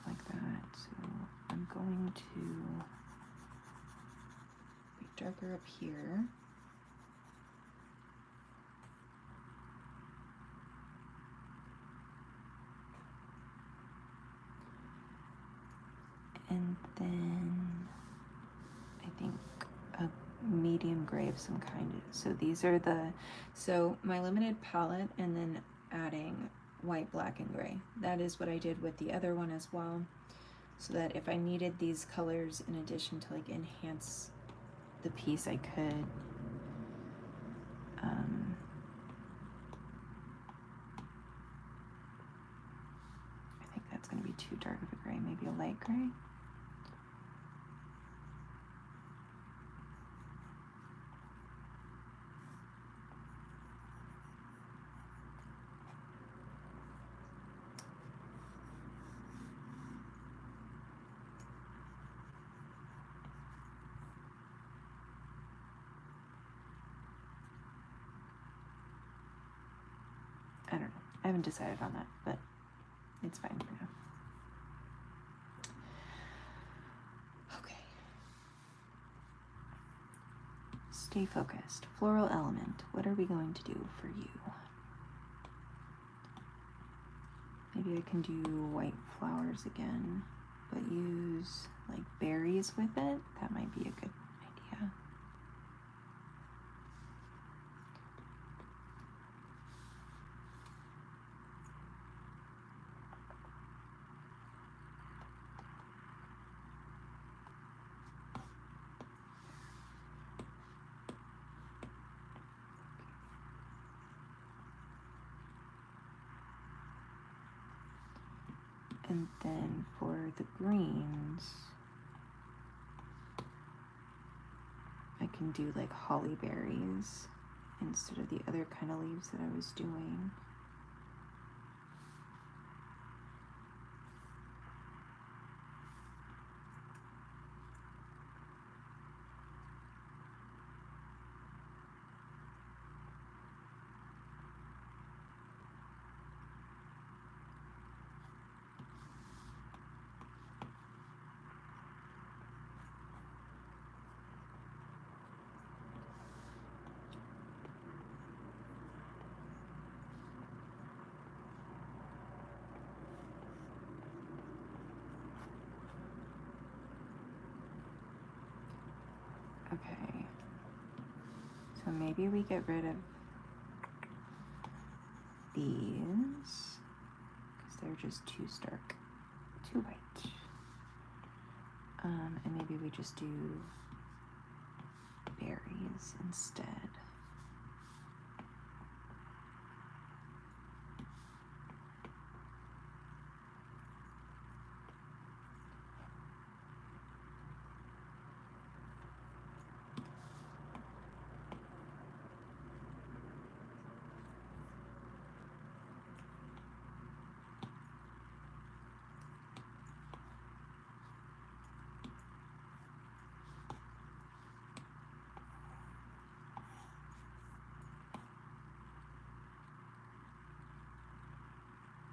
like that. So I'm going to be darker up here. And then I think a medium gray of some kind. So these are so my limited palette, and then adding white, black, and gray. That is what I did with the other one as well, so that if I needed these colors in addition to like enhance the piece, I could. I think that's going to be too dark of a gray, maybe a light gray. I don't know. I haven't decided on that, but it's fine for now. Okay. Stay focused. Floral element. What are we going to do for you? Maybe I can do white flowers again, but use like berries with it. That might be a good idea. And then for the greens, I can do like holly berries instead of the other kind of leaves that I was doing. Okay, so maybe we get rid of these because they're just too stark, too white. And maybe we just do berries instead.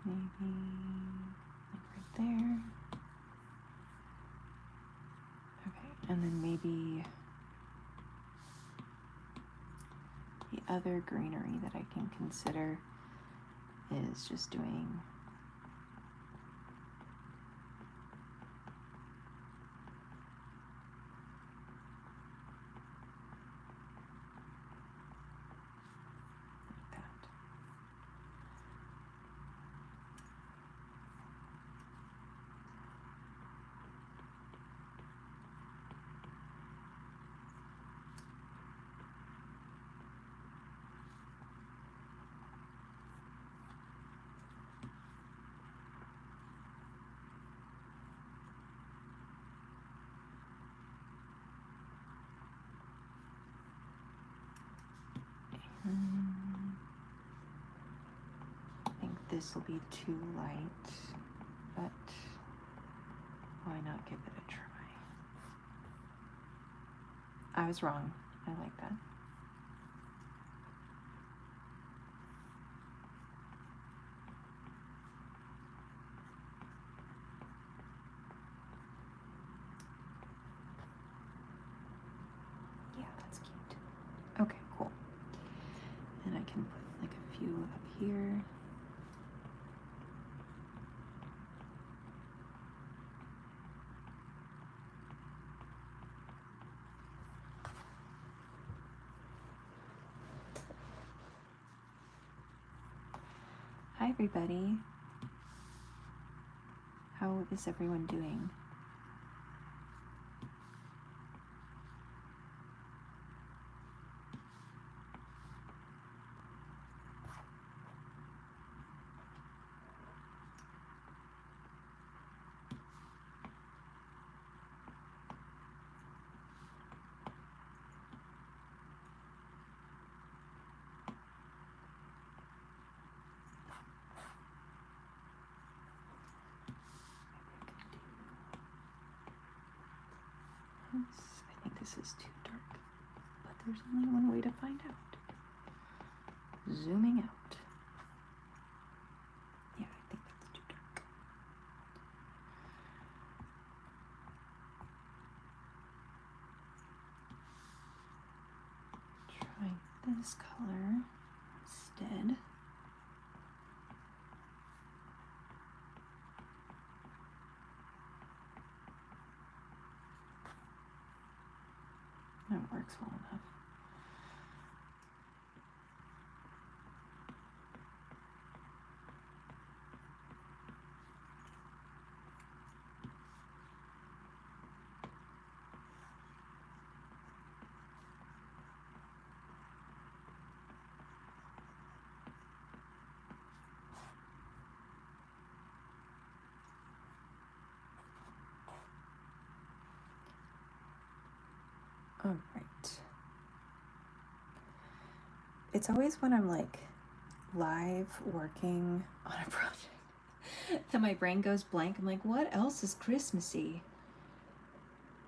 Maybe like right there. Okay, and then maybe the other greenery that I can consider is just doing like that. I think this will be too light, but why not give it a try? I was wrong. I like that. Yeah, that's cute. Okay, cool. And I can put like a few up here. Hi everybody. How is everyone doing? I think this is too dark, but there's only one way to find out. Zooming out. Yeah, I think that's too dark. Try this color instead. That works well enough. All right. It's always when I'm like live working on a project that my brain goes blank. I'm like, what else is Christmassy?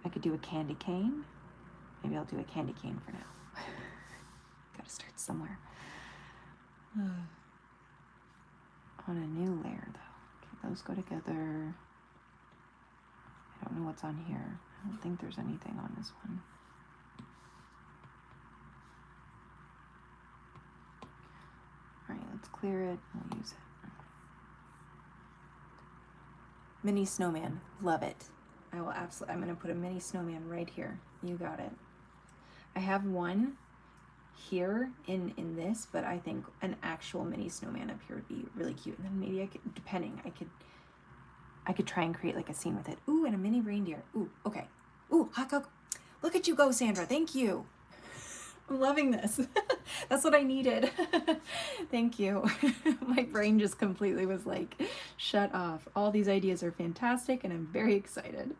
I could do a candy cane. Maybe I'll do a candy cane for now. Gotta start somewhere. On a new layer though. Okay, those go together. I don't know what's on here. I don't think there's anything on this one. All right, let's clear it. We'll use it. Mini snowman, love it. I will absolutely, I'm gonna put a mini snowman right here. You got it. I have one here in this, but I think an actual mini snowman up here would be really cute. And then maybe I could, depending, I could try and create like a scene with it. Ooh, and a mini reindeer. Ooh, okay. Ooh, hot cocoa. Look at you go, Sandra. Thank you. I'm loving this. That's what I needed. Thank you. My brain just completely was like, shut off. All these ideas are fantastic and I'm very excited.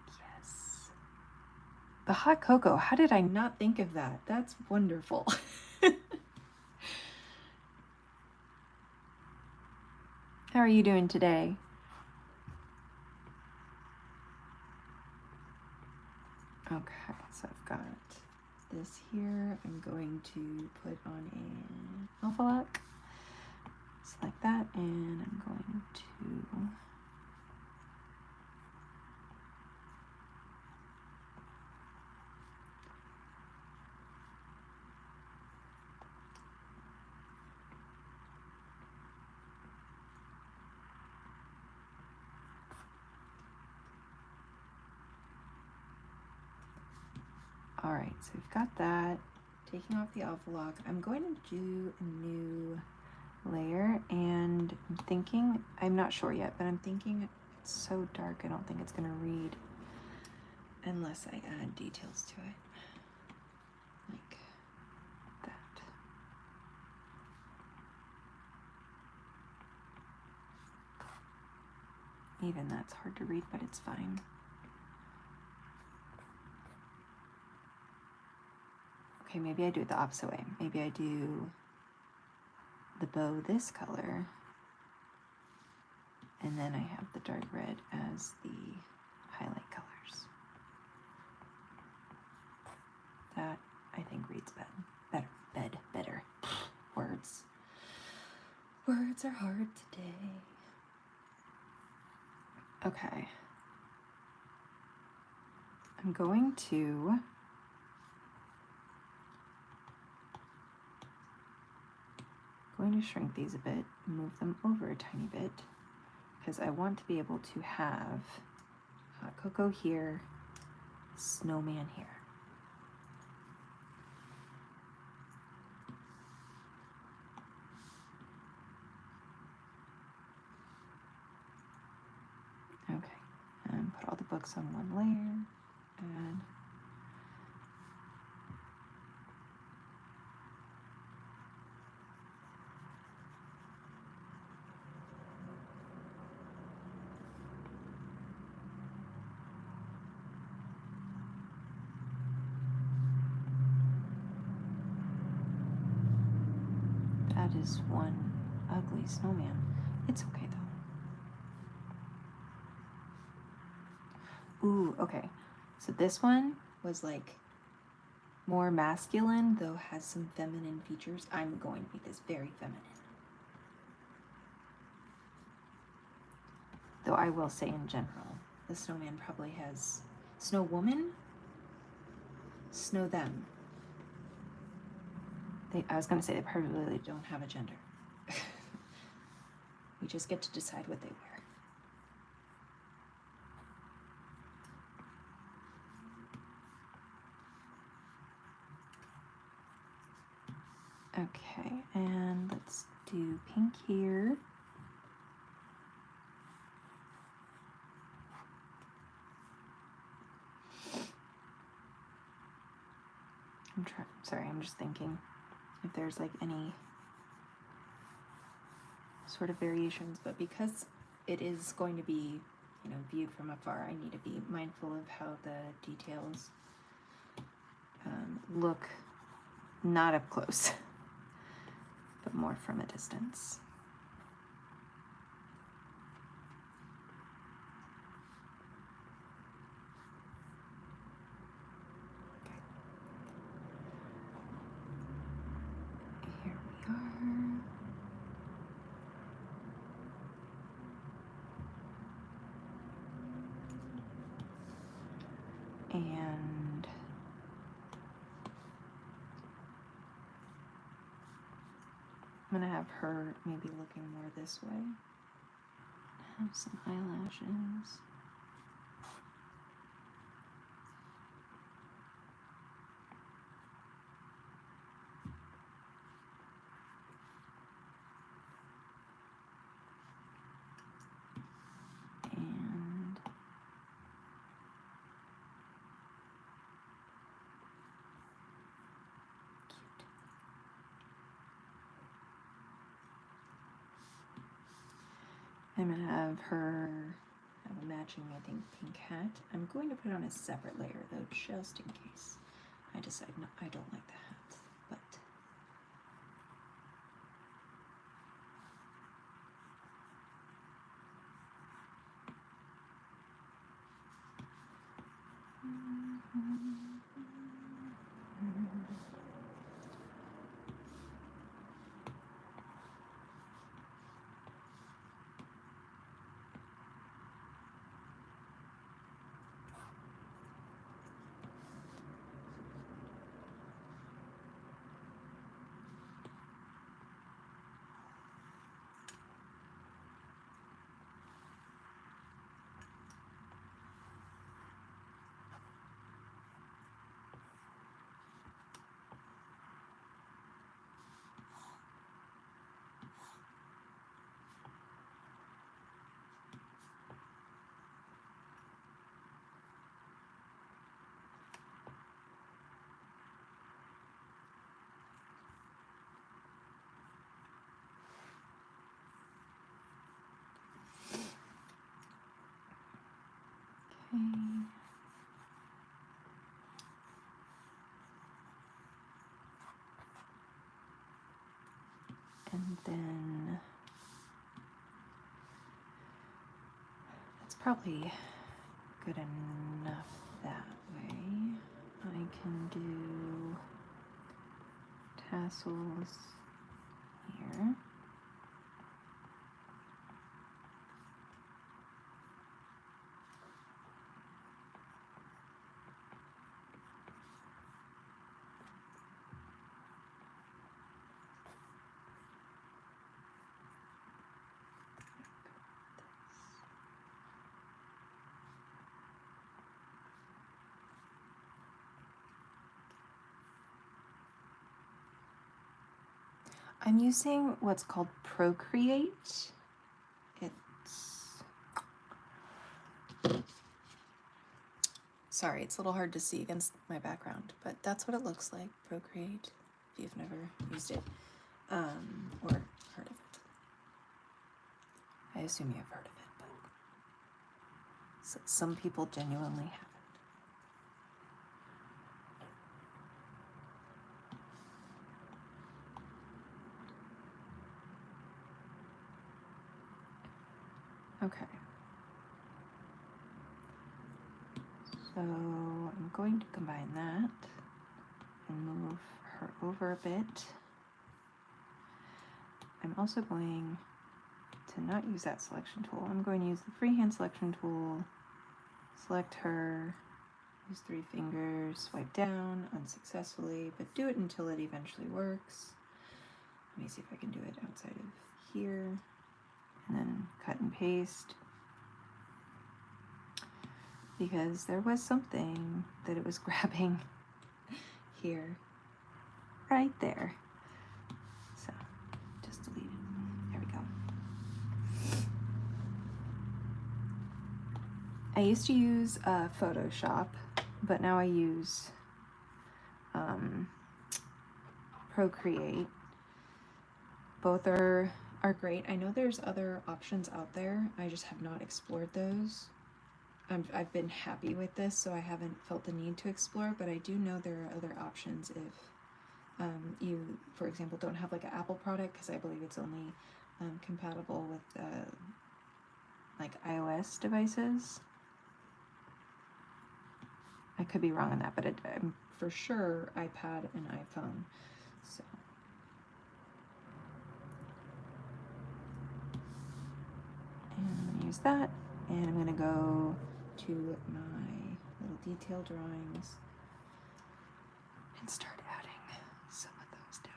Yes. The hot cocoa. How did I not think of that? That's wonderful. How are you doing today? Okay, so I've got this here. I'm going to put on an alpha lock, select that, and I'm going to all right, so we've got that. Taking off the alpha lock, I'm going to do a new layer, and I'm thinking, I'm not sure yet, but I'm thinking it's so dark I don't think it's gonna read unless I add details to it, like that. Even that's hard to read, but it's fine. Okay, maybe I do it the opposite way. Maybe I do the bow this color, and then I have the dark red as the highlight colors. That, I think, reads better. Words. Words are hard today. Okay. I'm going to shrink these a bit, move them over a tiny bit, because I want to be able to have hot cocoa here, snowman here. Okay, and put all the books on one layer, and that is one ugly snowman. It's okay though. Ooh, okay. So this one was like more masculine, though has some feminine features. I'm going to make this very feminine. Though I will say in general, the snowman probably has snow woman, snow them. I was going to say they probably don't have a gender. We just get to decide what they wear. Okay, and let's do pink here. Sorry, I'm just thinking if there's like any sort of variations, but because it is going to be, you know, viewed from afar, I need to be mindful of how the details look not up close, but more from a distance. Here we are. And I'm gonna have her maybe looking more this way. Have some eyelashes. And cute. I'm gonna have her have a matching, I think, pink hat. I'm going to put on a separate layer though, just in case I decide no, I don't like the hat. But okay. And then that's probably good enough that way. I can do tassels here. I'm using what's called PROCREATE. Sorry, it's a little hard to see against my background, but that's what it looks like, PROCREATE, if you've never used it, or heard of it. I assume you have heard of it, but some people genuinely haven't. Okay. So I'm going to combine that and move her over a bit. I'm also going to not use that selection tool. I'm going to use the freehand selection tool, select her, use 3 fingers, swipe down unsuccessfully, but do it until it eventually works. Let me see if I can do it outside of here, and then cut and paste. Because there was something that it was grabbing here, right there. So just delete it. There we go. I used to use Photoshop, but now I use Procreate. Both are great. I know there's other options out there. I just have not explored those. I've been happy with this, so I haven't felt the need to explore, but I do know there are other options if you, for example, don't have like an Apple product, because I believe it's only compatible with like iOS devices. I could be wrong on that, but I'm for sure iPad and iPhone. So and I'm going to use that, and I'm going to go to my little detail drawings and start adding some of those down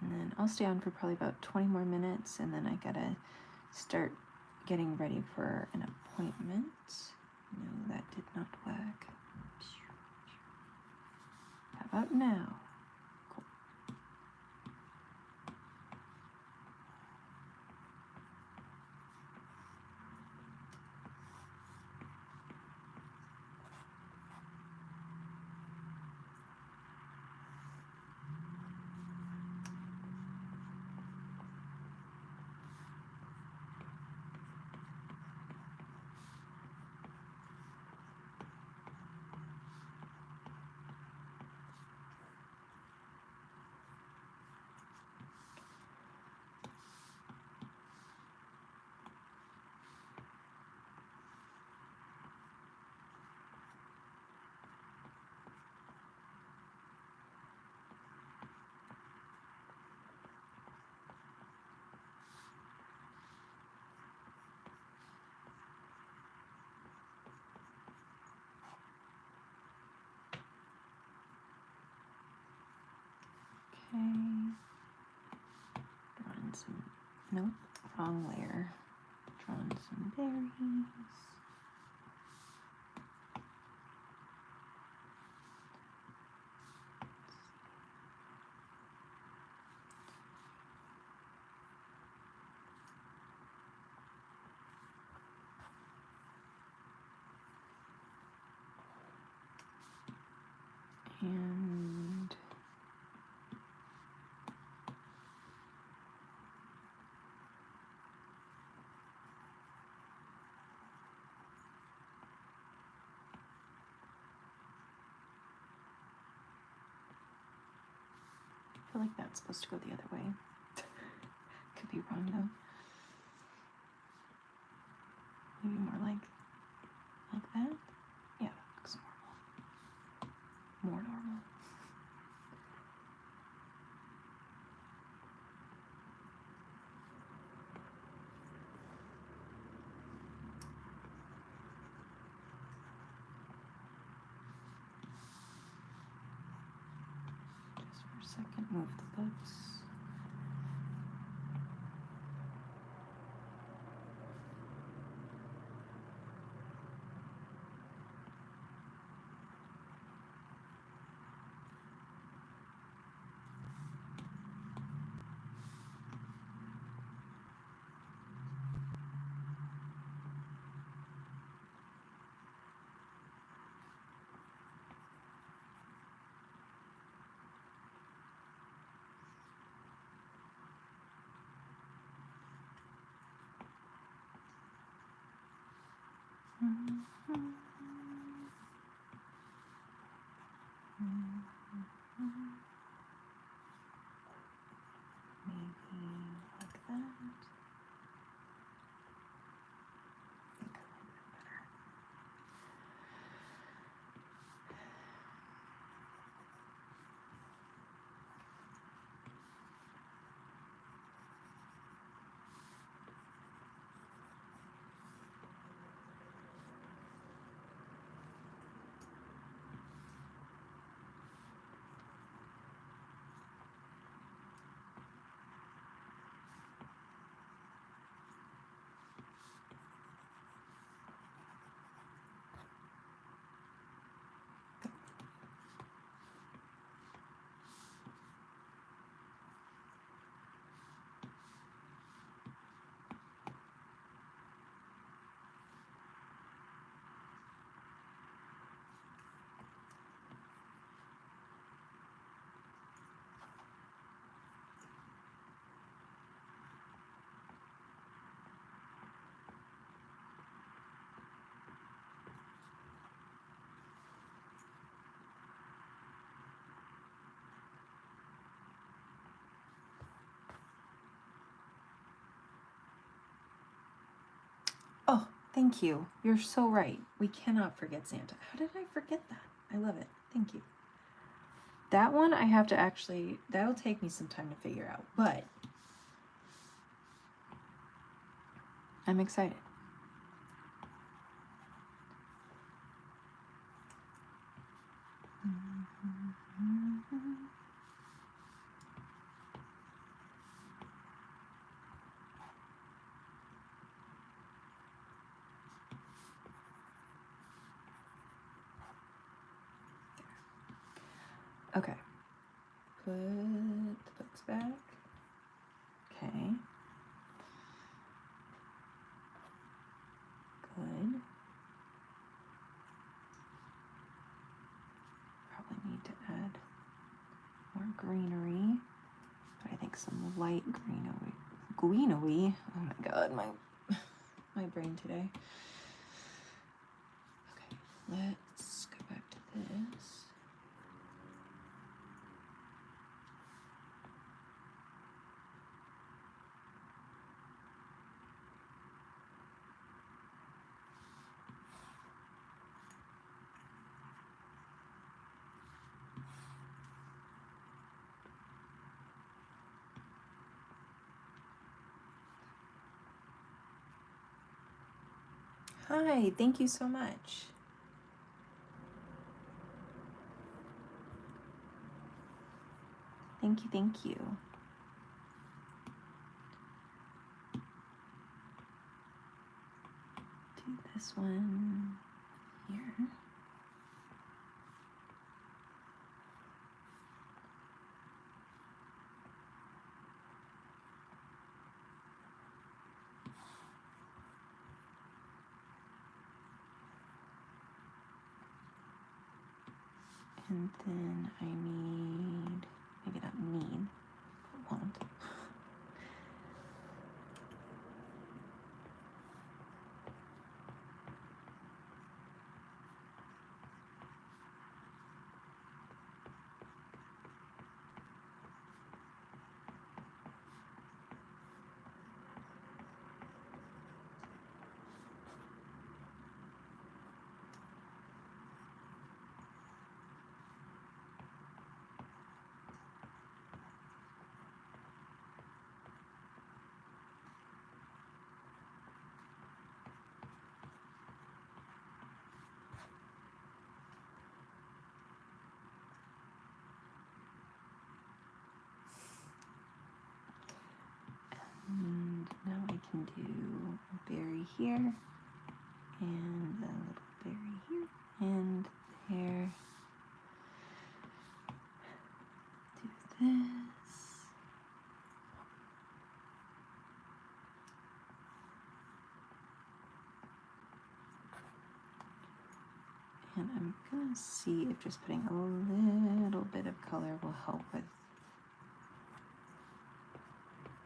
here. And then I'll stay on for probably about 20 more minutes, and then I gotta start getting ready for an appointment. No, that did not work. How about now? Cool. Okay. Drawing some, nope, wrong layer. Drawing some berries. And I feel like that's supposed to go the other way. Could be wrong though. Maybe more like that. Yeah, that looks normal. More normal. Just for a second, move the books. Thank you. You're so right. We cannot forget Santa. How did I forget that? I love it. Thank you. That one I have to actually, that'll take me some time to figure out, but I'm excited. Okay. Put the books back. Okay. Good. Probably need to add more greenery. But I think some light greenery. Oh my god, my brain today. Okay, let's go back to this. Hi, thank you so much. Thank you, thank you. Do this one here. And then I need, maybe not need, but want. And now I can do a berry here, and a little berry here, and there. Do this. And I'm gonna see if just putting a little bit of color will help with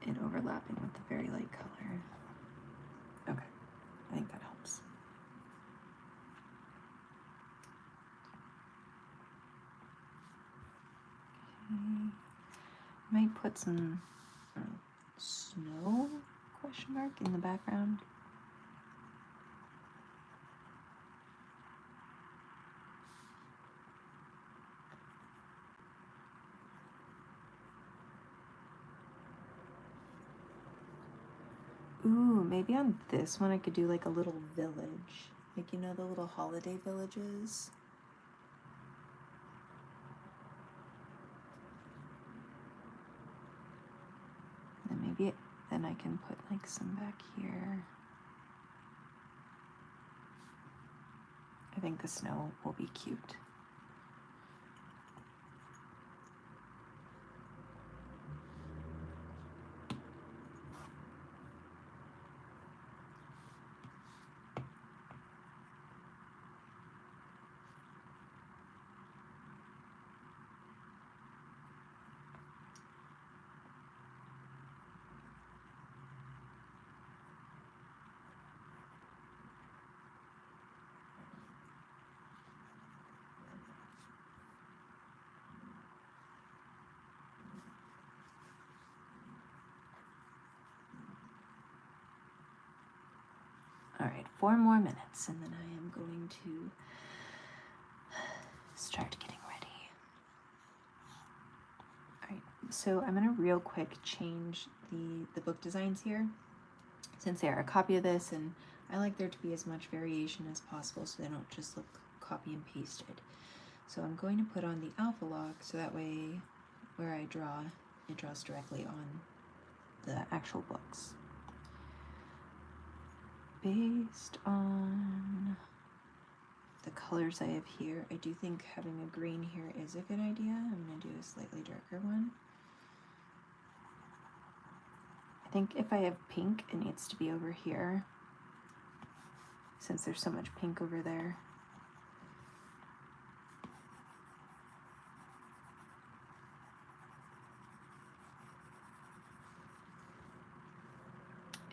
it overlapping with the very light color. Okay, I think that helps. Okay. Might put some snow question mark in the background. Ooh, maybe on this one I could do like a little village. Like, you know, the little holiday villages? And maybe then I can put like some back here. I think the snow will be cute. All right, 4 more minutes, and then I am going to start getting ready. All right, so I'm gonna real quick change the book designs here, since they are a copy of this, and I like there to be as much variation as possible so they don't just look copy and pasted. So I'm going to put on the alpha lock so that way where I draw, it draws directly on the actual books. Based on the colors I have here, I do think having a green here is a good idea. I'm going to do a slightly darker one. I think if I have pink, it needs to be over here, since there's so much pink over there.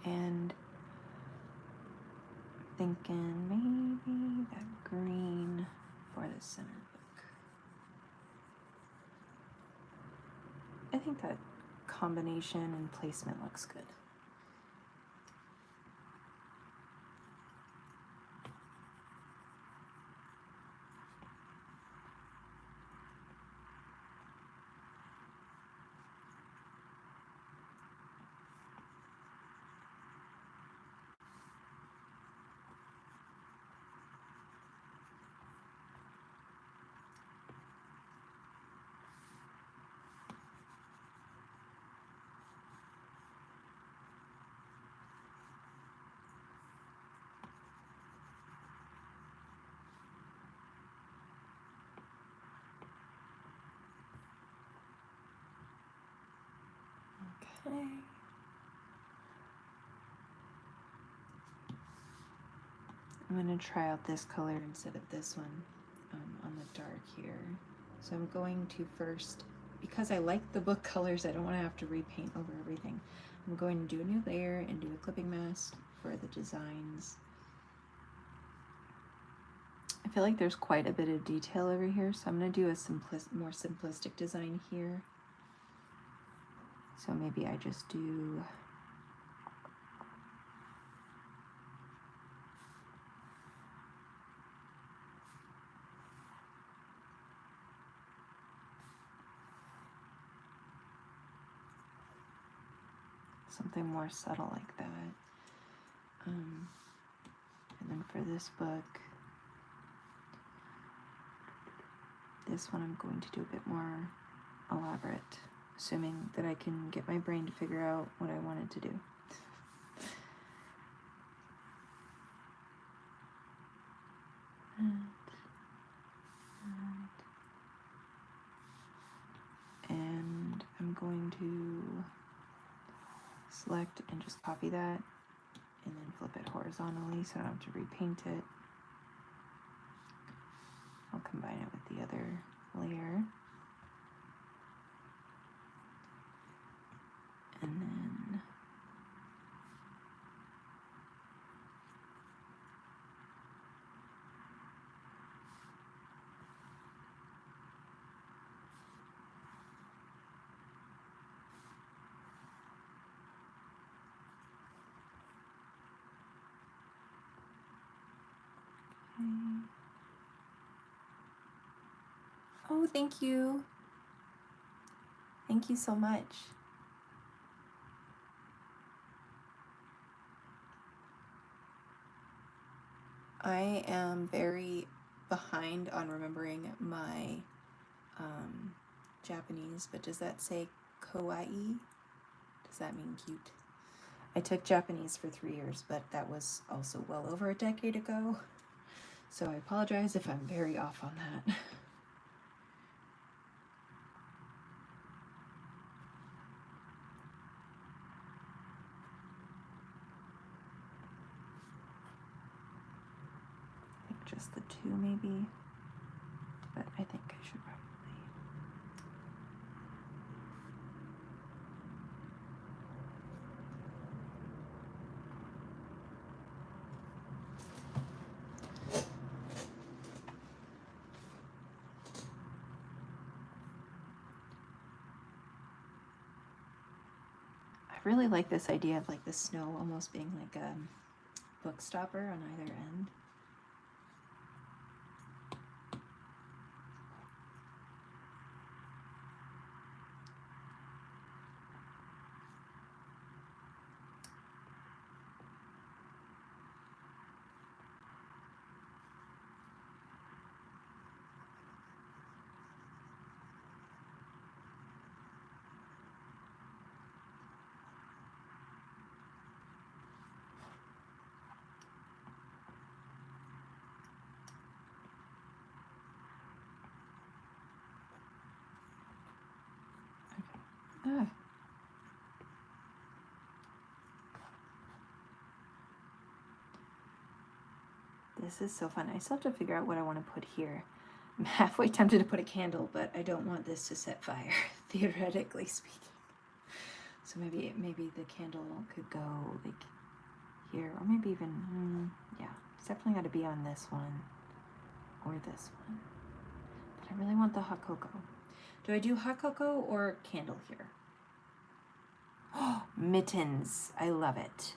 And thinking maybe that green for the center book. I think that combination and placement looks good. Okay. I'm going to try out this color instead of this one on the dark here. So I'm going to first, because I like the book colors, I don't want to have to repaint over everything. I'm going to do a new layer and do a clipping mask for the designs. I feel like there's quite a bit of detail over here, so I'm going to do a more simplistic design here. So maybe I just do something more subtle like that. And then for this book, this one I'm going to do a bit more elaborate, assuming that I can get my brain to figure out what I wanted to do. And I'm going to select and just copy that and then flip it horizontally so I don't have to repaint it. I'll combine it with the other layer. And then oh, thank you. Thank you so much. I am very behind on remembering my Japanese, but does that say kawaii? Does that mean cute? I took Japanese for 3 years, but that was also well over a decade ago. So I apologize if I'm very off on that. I think just the 2 maybe, but I think I should probably. I really like this idea of like the snow almost being like book stopper on either end. Ah. This is so fun. I still have to figure out what I want to put here. I'm halfway tempted to put a candle, but I don't want this to set fire, theoretically speaking. So maybe the candle could go like here, or maybe even, yeah, it's definitely got to be on this one or this one. But I really want the hot cocoa. Do I do hot cocoa or candle here? Oh, mittens. I love it.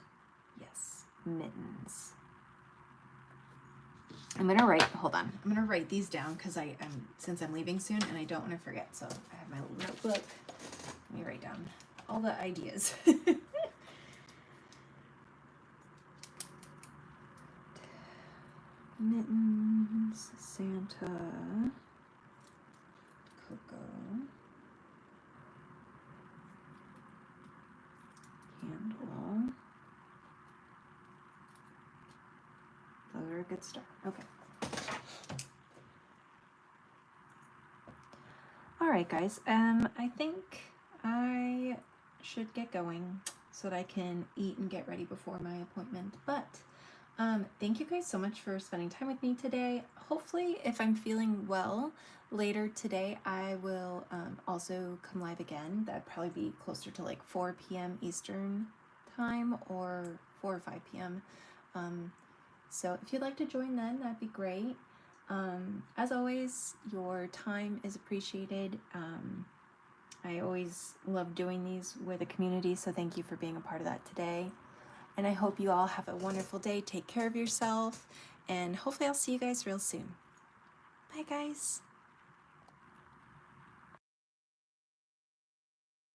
Yes, mittens. I'm gonna write, hold on, I'm gonna write these down because since I'm leaving soon and I don't want to forget. So I have my notebook. Let me write down all the ideas. Mittens, Santa, cocoa, candle. Those are a good start. Okay. All right, guys. I think I should get going so that I can eat and get ready before my appointment. But thank you guys so much for spending time with me today. Hopefully, if I'm feeling well later today, I will also come live again. That'd probably be closer to like 4 p.m. Eastern time or 4 or 5 p.m. So if you'd like to join then, that'd be great. As always, your time is appreciated. I always love doing these with a community, so thank you for being a part of that today. And I hope you all have a wonderful day. Take care of yourself, and hopefully I'll see you guys real soon. Bye, guys.